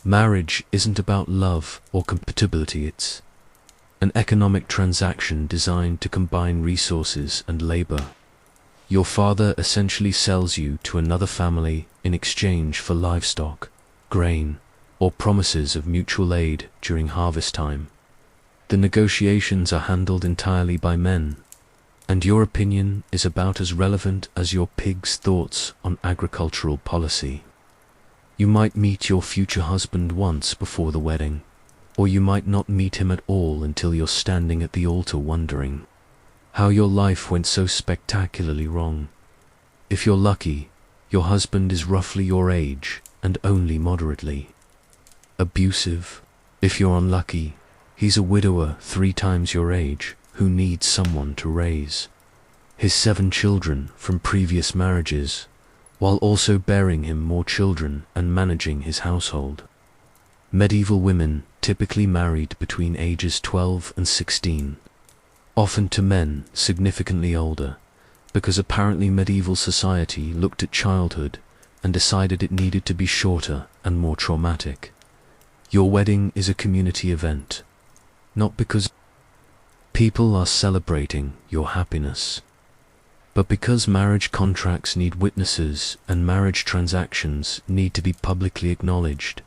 Marriage isn't about love or compatibility, it's an economic transaction designed to combine resources and labor. Your father essentially sells you to another family in exchange for livestock, grain, or promises of mutual aid during harvest time. The negotiations are handled entirely by men, and your opinion is about as relevant as your pig's thoughts on agricultural policy. You might meet your future husband once before the wedding, or you might not meet him at all until you're standing at the altar wondering how your life went so spectacularly wrong. If you're lucky, your husband is roughly your age and only moderately abusive. If you're unlucky, he's a widower 3 times your age who needs someone to raise his 7 children from previous marriages, while also bearing him more children and managing his household. Medieval women typically married between ages 12 and 16, often to men significantly older, because apparently medieval society looked at childhood and decided it needed to be shorter and more traumatic. Your wedding is a community event, not because people are celebrating your happiness, but because marriage contracts need witnesses and marriage transactions need to be publicly acknowledged.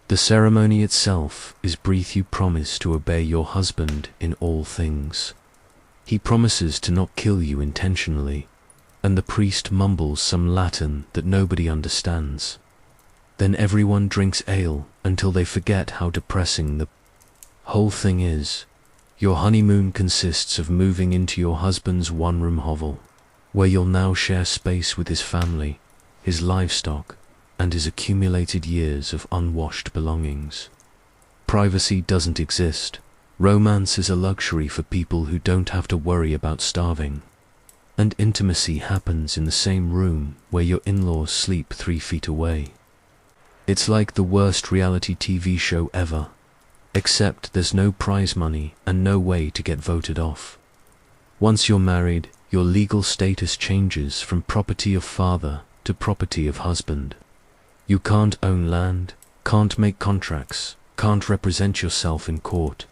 The ceremony itself is brief. You promise to obey your husband in all things. He promises to not kill you intentionally, and the priest mumbles some Latin that nobody understands. Then everyone drinks ale until they forget how depressing the whole thing is. Your honeymoon consists of moving into your husband's one-room hovel, where you'll now share space with his family, his livestock, and his accumulated years of unwashed belongings. Privacy doesn't exist. Romance is a luxury for people who don't have to worry about starving. And intimacy happens in the same room where your in-laws sleep 3 feet away. It's like the worst reality TV show ever, except there's no prize money and no way to get voted off. Once you're married, your legal status changes from property of father to property of husband. You can't own land, can't make contracts, can't represent yourself in court,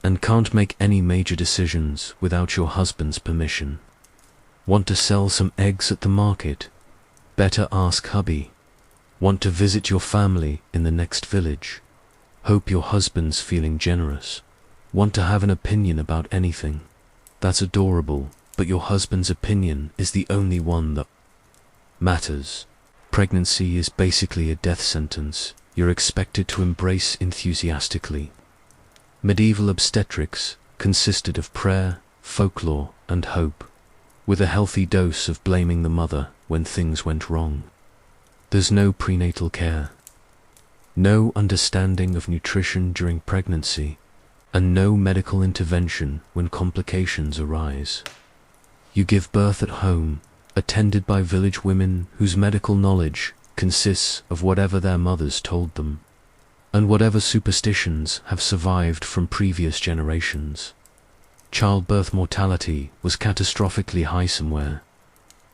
and can't make any major decisions without your husband's permission. Want to sell some eggs at the market? Better ask hubby. Want to visit your family in the next village? Hope your husband's feeling generous. Want to have an opinion about anything? That's adorable, but your husband's opinion is the only one that matters. Pregnancy is basically a death sentence you're expected to embrace enthusiastically. Medieval obstetrics consisted of prayer, folklore, and hope, with a healthy dose of blaming the mother when things went wrong. There's no prenatal care, no understanding of nutrition during pregnancy, and no medical intervention when complications arise. You give birth at home, attended by village women whose medical knowledge consists of whatever their mothers told them, and whatever superstitions have survived from previous generations. Childbirth mortality was catastrophically high somewhere.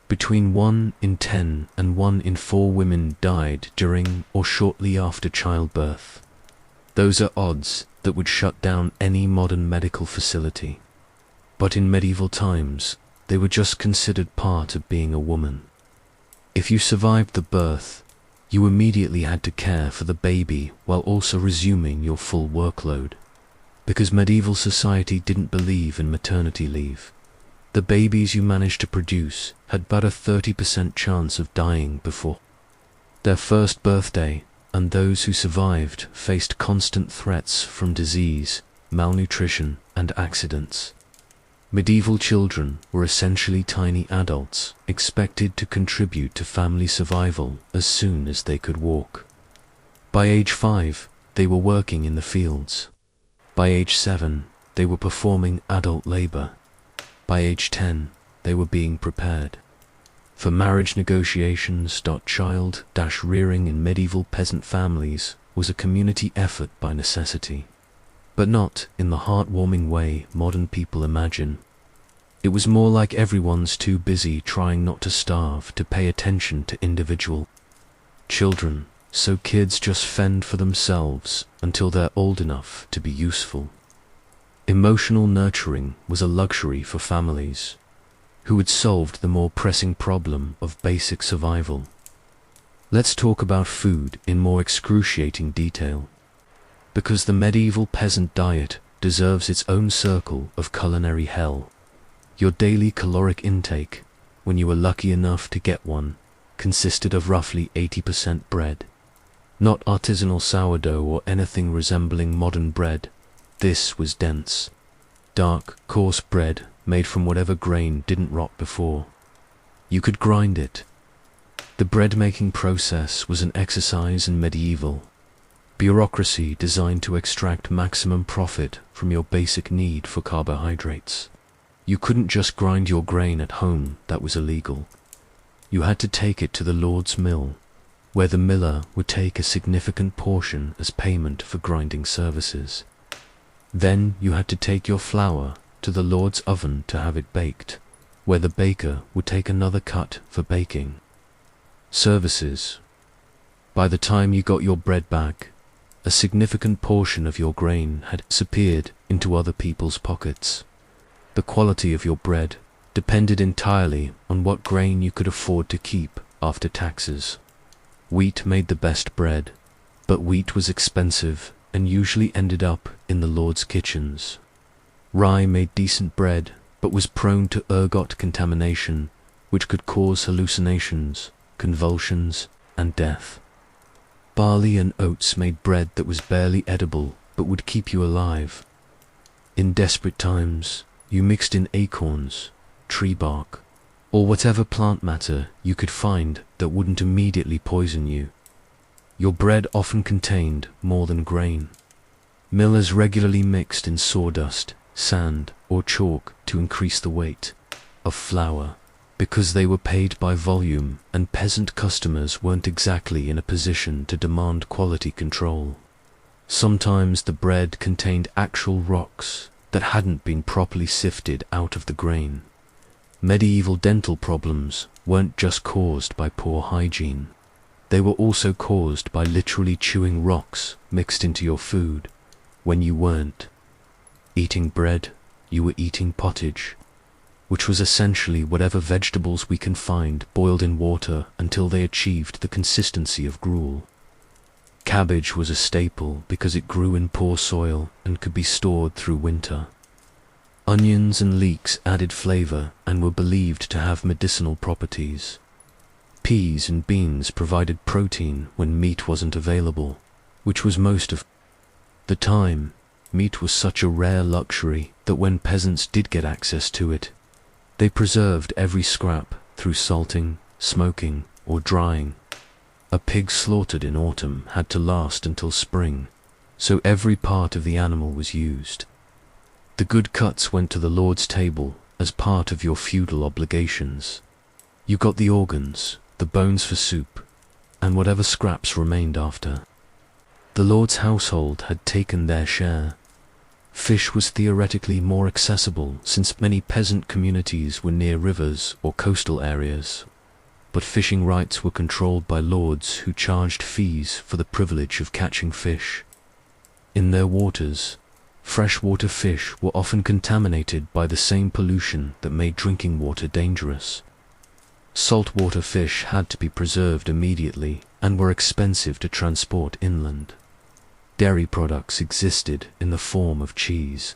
Between 1 in 10 and 1 in 4 women died during or shortly after childbirth. Those are odds that would shut down any modern medical facility. But in medieval times, they were just considered part of being a woman. If you survived the birth, you immediately had to care for the baby while also resuming your full workload. Because medieval society didn't believe in maternity leave, the babies you managed to produce had about a 30% chance of dying before their first birthday, and those who survived faced constant threats from disease, malnutrition, and accidents. Medieval children were essentially tiny adults, expected to contribute to family survival as soon as they could walk. By age 5, they were working in the fields. By age 7, they were performing adult labor. By age 10, they were being prepared for marriage negotiations. Child-rearing in medieval peasant families was a community effort by necessity, but not in the heartwarming way modern people imagine. It was more like everyone's too busy trying not to starve to pay attention to individual children, so kids just fend for themselves until they're old enough to be useful. Emotional nurturing was a luxury for families who had solved the more pressing problem of basic survival. Let's talk about food in more excruciating detail, because the medieval peasant diet deserves its own circle of culinary hell. Your daily caloric intake, when you were lucky enough to get one, consisted of roughly 80% bread. Not artisanal sourdough or anything resembling modern bread. This was dense, dark, coarse bread made from whatever grain didn't rot before. You could grind it. The bread-making process was an exercise in medieval bureaucracy designed to extract maximum profit from your basic need for carbohydrates. You couldn't just grind your grain at home, that was illegal. You had to take it to the Lord's mill, where the miller would take a significant portion as payment for grinding services. Then you had to take your flour to the Lord's oven to have it baked, where the baker would take another cut for baking. Services. By the time you got your bread back, a significant portion of your grain had disappeared into other people's pockets. The quality of your bread depended entirely on what grain you could afford to keep after taxes. Wheat made the best bread, but wheat was expensive and usually ended up in the Lord's kitchens. Rye made decent bread, but was prone to ergot contamination, which could cause hallucinations, convulsions, and death. Barley and oats made bread that was barely edible, but would keep you alive. In desperate times, you mixed in acorns, tree bark, or whatever plant matter you could find that wouldn't immediately poison you. Your bread often contained more than grain. Millers regularly mixed in sawdust, sand, or chalk to increase the weight of flour, because they were paid by volume and peasant customers weren't exactly in a position to demand quality control. Sometimes the bread contained actual rocks that hadn't been properly sifted out of the grain. Medieval dental problems weren't just caused by poor hygiene. They were also caused by literally chewing rocks mixed into your food when you weren't eating bread, you were eating pottage, which was essentially whatever vegetables we can find boiled in water until they achieved the consistency of gruel. Cabbage was a staple because it grew in poor soil and could be stored through winter. Onions and leeks added flavor and were believed to have medicinal properties. Peas and beans provided protein when meat wasn't available, which was most of the time. Meat was such a rare luxury that when peasants did get access to it, they preserved every scrap through salting, smoking, or drying. A pig slaughtered in autumn had to last until spring, so every part of the animal was used. The good cuts went to the Lord's table as part of your feudal obligations. You got the organs, the bones for soup, and whatever scraps remained after. The Lord's household had taken their share. Fish was theoretically more accessible since many peasant communities were near rivers or coastal areas, but fishing rights were controlled by lords who charged fees for the privilege of catching fish. In their waters, freshwater fish were often contaminated by the same pollution that made drinking water dangerous. Saltwater fish had to be preserved immediately and were expensive to transport inland. Dairy products existed in the form of cheese,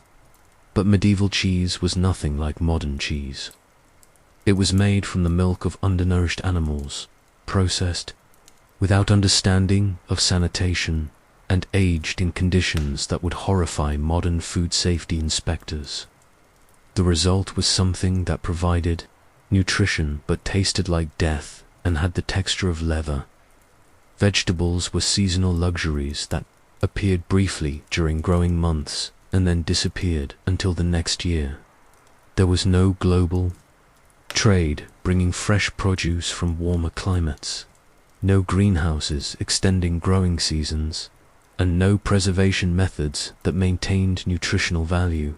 but medieval cheese was nothing like modern cheese. It was made from the milk of undernourished animals, processed without understanding of sanitation, and aged in conditions that would horrify modern food safety inspectors. The result was something that provided nutrition but tasted like death and had the texture of leather. Vegetables were seasonal luxuries that appeared briefly during growing months and then disappeared until the next year. There was no global trade bringing fresh produce from warmer climates, no greenhouses extending growing seasons, and no preservation methods that maintained nutritional value.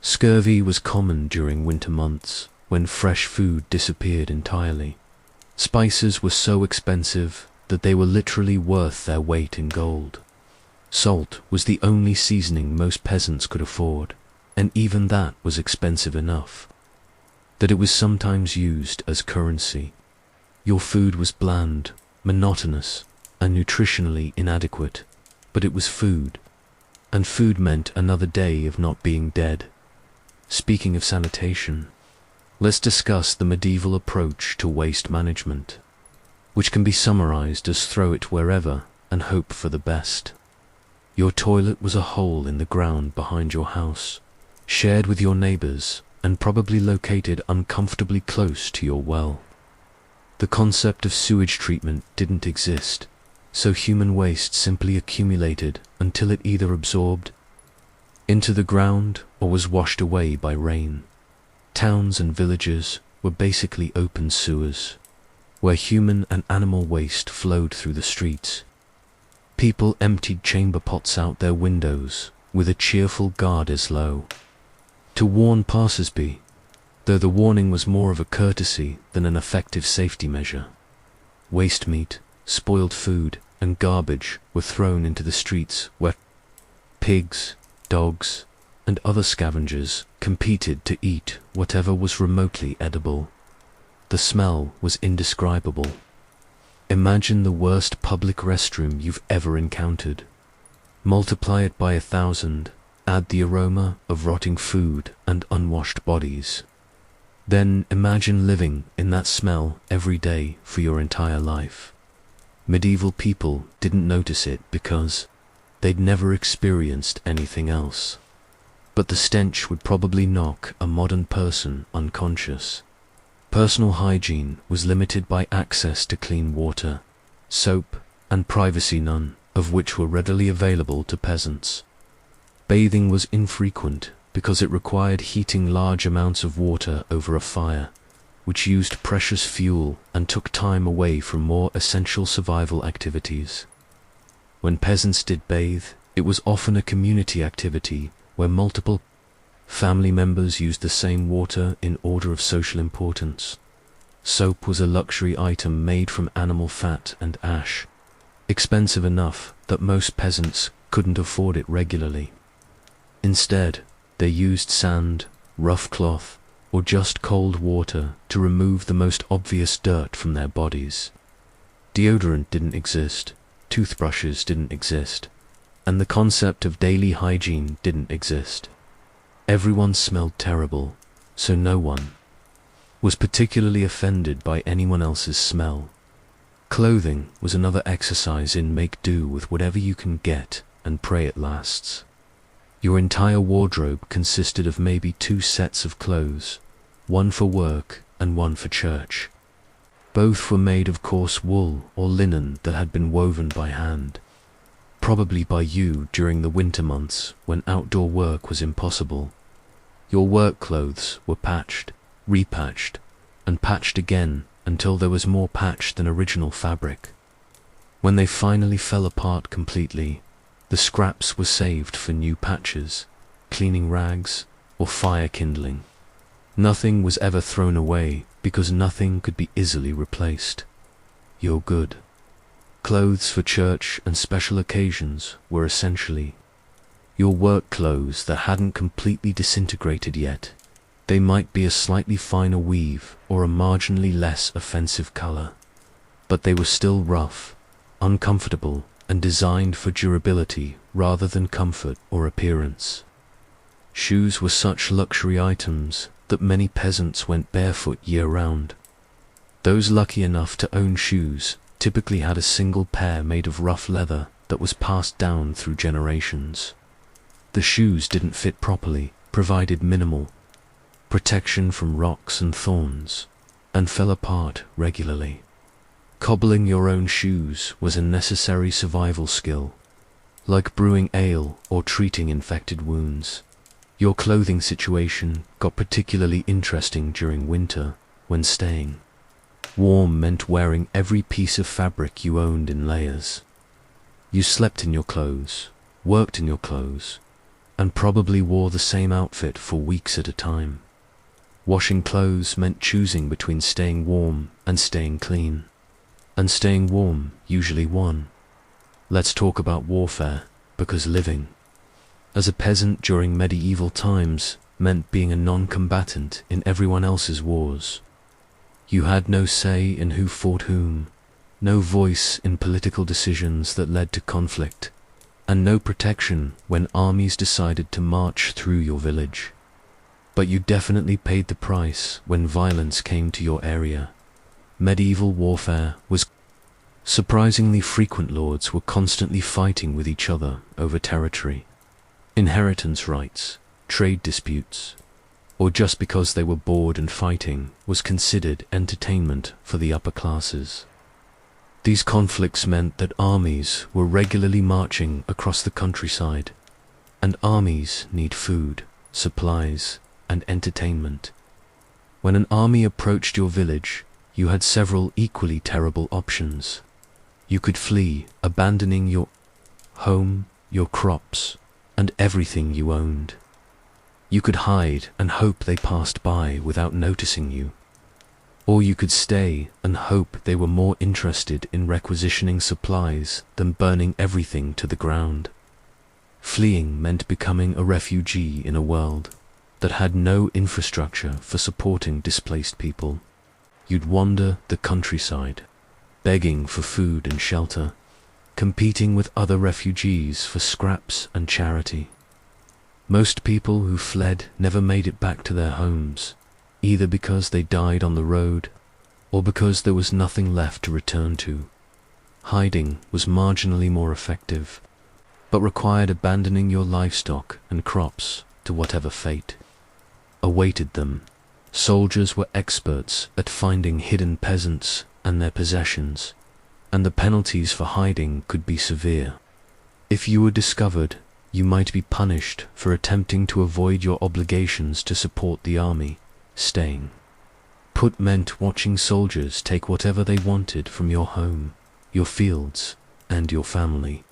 Scurvy was common during winter months, when fresh food disappeared entirely. Spices were so expensive that they were literally worth their weight in gold. Salt was the only seasoning most peasants could afford, and even that was expensive enough that it was sometimes used as currency. Your food was bland, monotonous, and nutritionally inadequate, but it was food, and food meant another day of not being dead. Speaking of sanitation, let's discuss the medieval approach to waste management, which can be summarized as throw it wherever and hope for the best. Your toilet was a hole in the ground behind your house, shared with your neighbors, and probably located uncomfortably close to your well. The concept of sewage treatment didn't exist, so human waste simply accumulated until it either absorbed into the ground or was washed away by rain. Towns and villages were basically open sewers, where human and animal waste flowed through the streets. People emptied chamber pots out their windows with a cheerful guard as low to warn passers-by, though the warning was more of a courtesy than an effective safety measure. Waste meat, spoiled food, and garbage were thrown into the streets where pigs, dogs, and other scavengers competed to eat whatever was remotely edible. The smell was indescribable. Imagine the worst public restroom you've ever encountered. Multiply it by 1,000, add the aroma of rotting food and unwashed bodies. Then imagine living in that smell every day for your entire life. Medieval people didn't notice it because they'd never experienced anything else. But the stench would probably knock a modern person unconscious. Personal hygiene was limited by access to clean water, soap, and privacy, none of which were readily available to peasants. Bathing was infrequent because it required heating large amounts of water over a fire, which used precious fuel and took time away from more essential survival activities. When peasants did bathe, it was often a community activity where multiple family members used the same water in order of social importance. Soap was a luxury item made from animal fat and ash, expensive enough that most peasants couldn't afford it regularly. Instead, they used sand, rough cloth, or just cold water to remove the most obvious dirt from their bodies. Deodorant didn't exist, toothbrushes didn't exist, and the concept of daily hygiene didn't exist. Everyone smelled terrible, so no one was particularly offended by anyone else's smell. Clothing was another exercise in make do with whatever you can get and pray it lasts. Your entire wardrobe consisted of maybe 2 sets of clothes, one for work and one for church. Both were made of coarse wool or linen that had been woven by hand, probably by you during the winter months when outdoor work was impossible. Your work clothes were patched, repatched, and patched again until there was more patch than original fabric. When they finally fell apart completely, the scraps were saved for new patches, cleaning rags, or fire kindling. Nothing was ever thrown away because nothing could be easily replaced. You're good. Clothes for church and special occasions were essentially your work clothes that hadn't completely disintegrated yet. They might be a slightly finer weave or a marginally less offensive color, but they were still rough, uncomfortable, and designed for durability rather than comfort or appearance. Shoes were such luxury items that many peasants went barefoot year-round. Those lucky enough to own shoes typically had a single pair made of rough leather that was passed down through generations. The shoes didn't fit properly, provided minimal protection from rocks and thorns, and fell apart regularly. Cobbling your own shoes was a necessary survival skill, like brewing ale or treating infected wounds. Your clothing situation got particularly interesting during winter when staying warm meant wearing every piece of fabric you owned in layers. You slept in your clothes, worked in your clothes, and probably wore the same outfit for weeks at a time. Washing clothes meant choosing between staying warm and staying clean, and staying warm usually won. Let's talk about warfare, because living as a peasant during medieval times meant being a non-combatant in everyone else's wars. You had no say in who fought whom, no voice in political decisions that led to conflict, and no protection when armies decided to march through your village. But you definitely paid the price when violence came to your area. Medieval warfare was surprisingly frequent. Lords were constantly fighting with each other over territory, inheritance rights, trade disputes, or just because they were bored and fighting was considered entertainment for the upper classes. These conflicts meant that armies were regularly marching across the countryside, and armies need food, supplies, and entertainment. When an army approached your village, you had several equally terrible options. You could flee, abandoning your home, your crops, and everything you owned. You could hide and hope they passed by without noticing you. Or you could stay and hope they were more interested in requisitioning supplies than burning everything to the ground. Fleeing meant becoming a refugee in a world that had no infrastructure for supporting displaced people. You'd wander the countryside, begging for food and shelter, competing with other refugees for scraps and charity. Most people who fled never made it back to their homes, either because they died on the road or because there was nothing left to return to. Hiding was marginally more effective, but required abandoning your livestock and crops to whatever fate awaited them. Soldiers were experts at finding hidden peasants and their possessions, and the penalties for hiding could be severe. If you were discovered, you might be punished for attempting to avoid your obligations to support the army. Staying put meant watching soldiers take whatever they wanted from your home, your fields, and your family.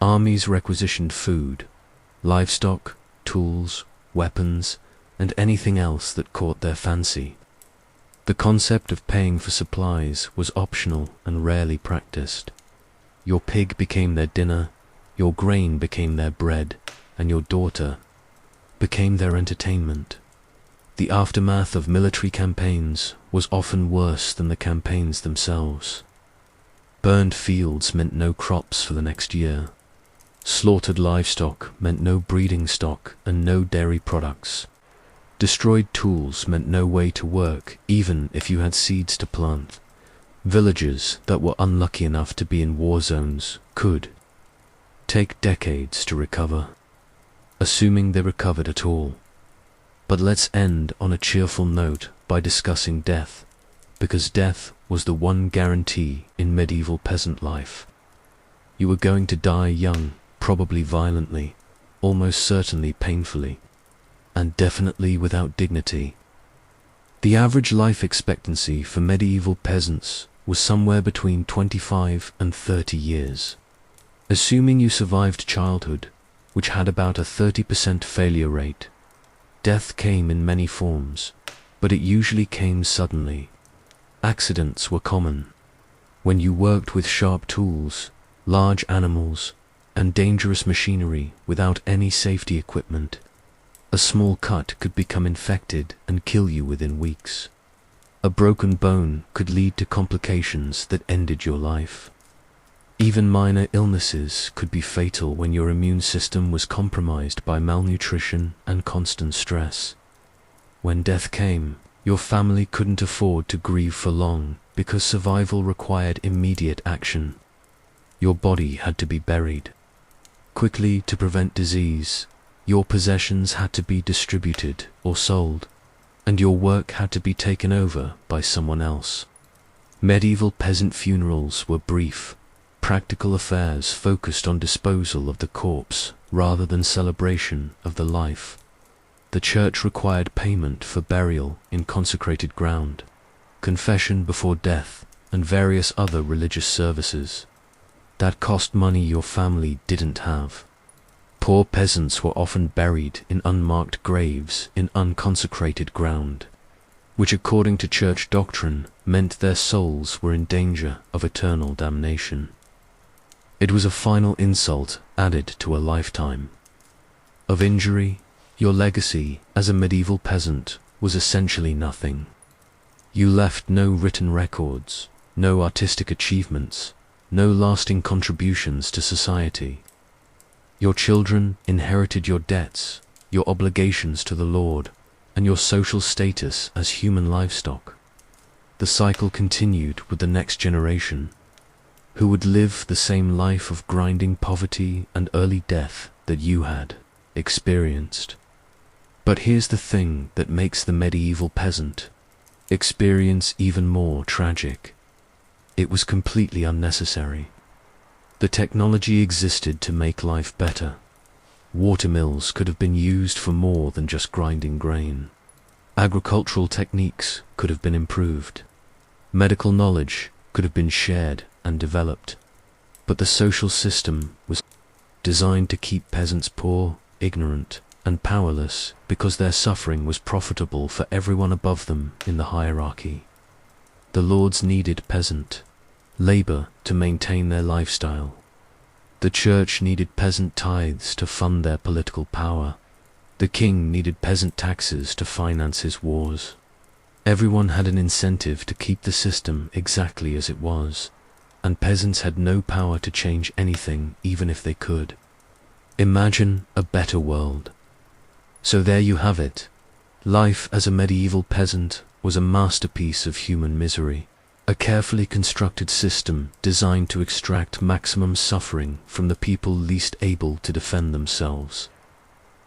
Armies requisitioned food, livestock, tools, weapons, and anything else that caught their fancy. The concept of paying for supplies was optional and rarely practiced. Your pig became their dinner, your grain became their bread, and your daughter became their entertainment. The aftermath of military campaigns was often worse than the campaigns themselves. Burned fields meant no crops for the next year. Slaughtered livestock meant no breeding stock and no dairy products. Destroyed tools meant no way to work, even if you had seeds to plant. Villagers that were unlucky enough to be in war zones could take decades to recover, assuming they recovered at all. But let's end on a cheerful note by discussing death, because death was the one guarantee in medieval peasant life. You were going to die young, probably violently, almost certainly painfully, and definitely without dignity. The average life expectancy for medieval peasants was somewhere between 25 and 30 years. Assuming you survived childhood, which had about a 30% failure rate, death came in many forms, but it usually came suddenly. Accidents were common. When you worked with sharp tools, large animals, and dangerous machinery without any safety equipment, a small cut could become infected and kill you within weeks. A broken bone could lead to complications that ended your life. Even minor illnesses could be fatal when your immune system was compromised by malnutrition and constant stress. When death came, your family couldn't afford to grieve for long because survival required immediate action. Your body had to be buried quickly to prevent disease, your possessions had to be distributed or sold, and your work had to be taken over by someone else. Medieval peasant funerals were brief, practical affairs focused on disposal of the corpse rather than celebration of the life. The church required payment for burial in consecrated ground, confession before death, and various other religious services. That cost money your family didn't have. Poor peasants were often buried in unmarked graves in unconsecrated ground, which according to church doctrine meant their souls were in danger of eternal damnation. It was a final insult added to a lifetime of injury. Your legacy as a medieval peasant was essentially nothing. You left no written records, no artistic achievements, no lasting contributions to society. Your children inherited your debts, your obligations to the Lord, and your social status as human livestock. The cycle continued with the next generation, who would live the same life of grinding poverty and early death that you had experienced. But here's the thing that makes the medieval peasant experience even more tragic. It was completely unnecessary. The technology existed to make life better. Watermills could have been used for more than just grinding grain. Agricultural techniques could have been improved. Medical knowledge could have been shared and developed. But the social system was designed to keep peasants poor, ignorant, and powerless because their suffering was profitable for everyone above them in the hierarchy. The lords needed peasant labor to maintain their lifestyle. The church needed peasant tithes to fund their political power. The king needed peasant taxes to finance his wars. Everyone had an incentive to keep the system exactly as it was, and peasants had no power to change anything even if they could. Imagine a better world. So there you have it. Life as a medieval peasant was a masterpiece of human misery, a carefully constructed system designed to extract maximum suffering from the people least able to defend themselves.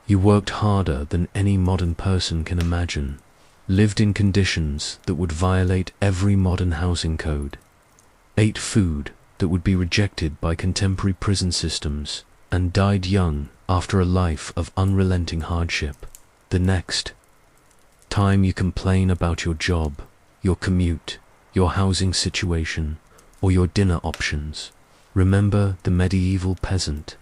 You worked harder than any modern person can imagine, lived in conditions that would violate every modern housing code, ate food that would be rejected by contemporary prison systems, and died young after a life of unrelenting hardship. The next time you complain about your job, your commute, your housing situation, or your dinner options, remember the medieval peasant.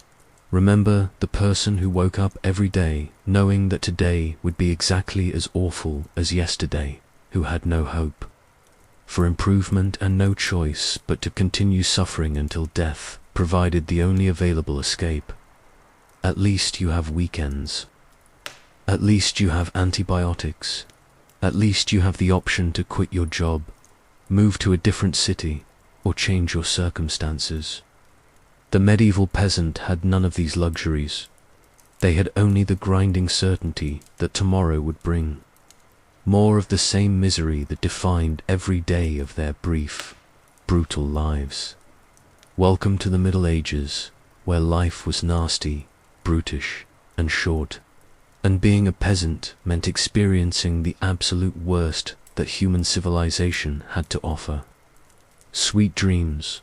Remember the person who woke up every day knowing that today would be exactly as awful as yesterday, who had no hope for improvement and no choice but to continue suffering until death provided the only available escape. At least you have weekends. At least you have antibiotics. At least you have the option to quit your job, move to a different city, or change your circumstances. The medieval peasant had none of these luxuries. They had only the grinding certainty that tomorrow would bring. More of the same misery that defined every day of their brief, brutal lives. Welcome to the Middle Ages, where life was nasty, brutish, and short, and being a peasant meant experiencing the absolute worst that human civilization had to offer. Sweet dreams.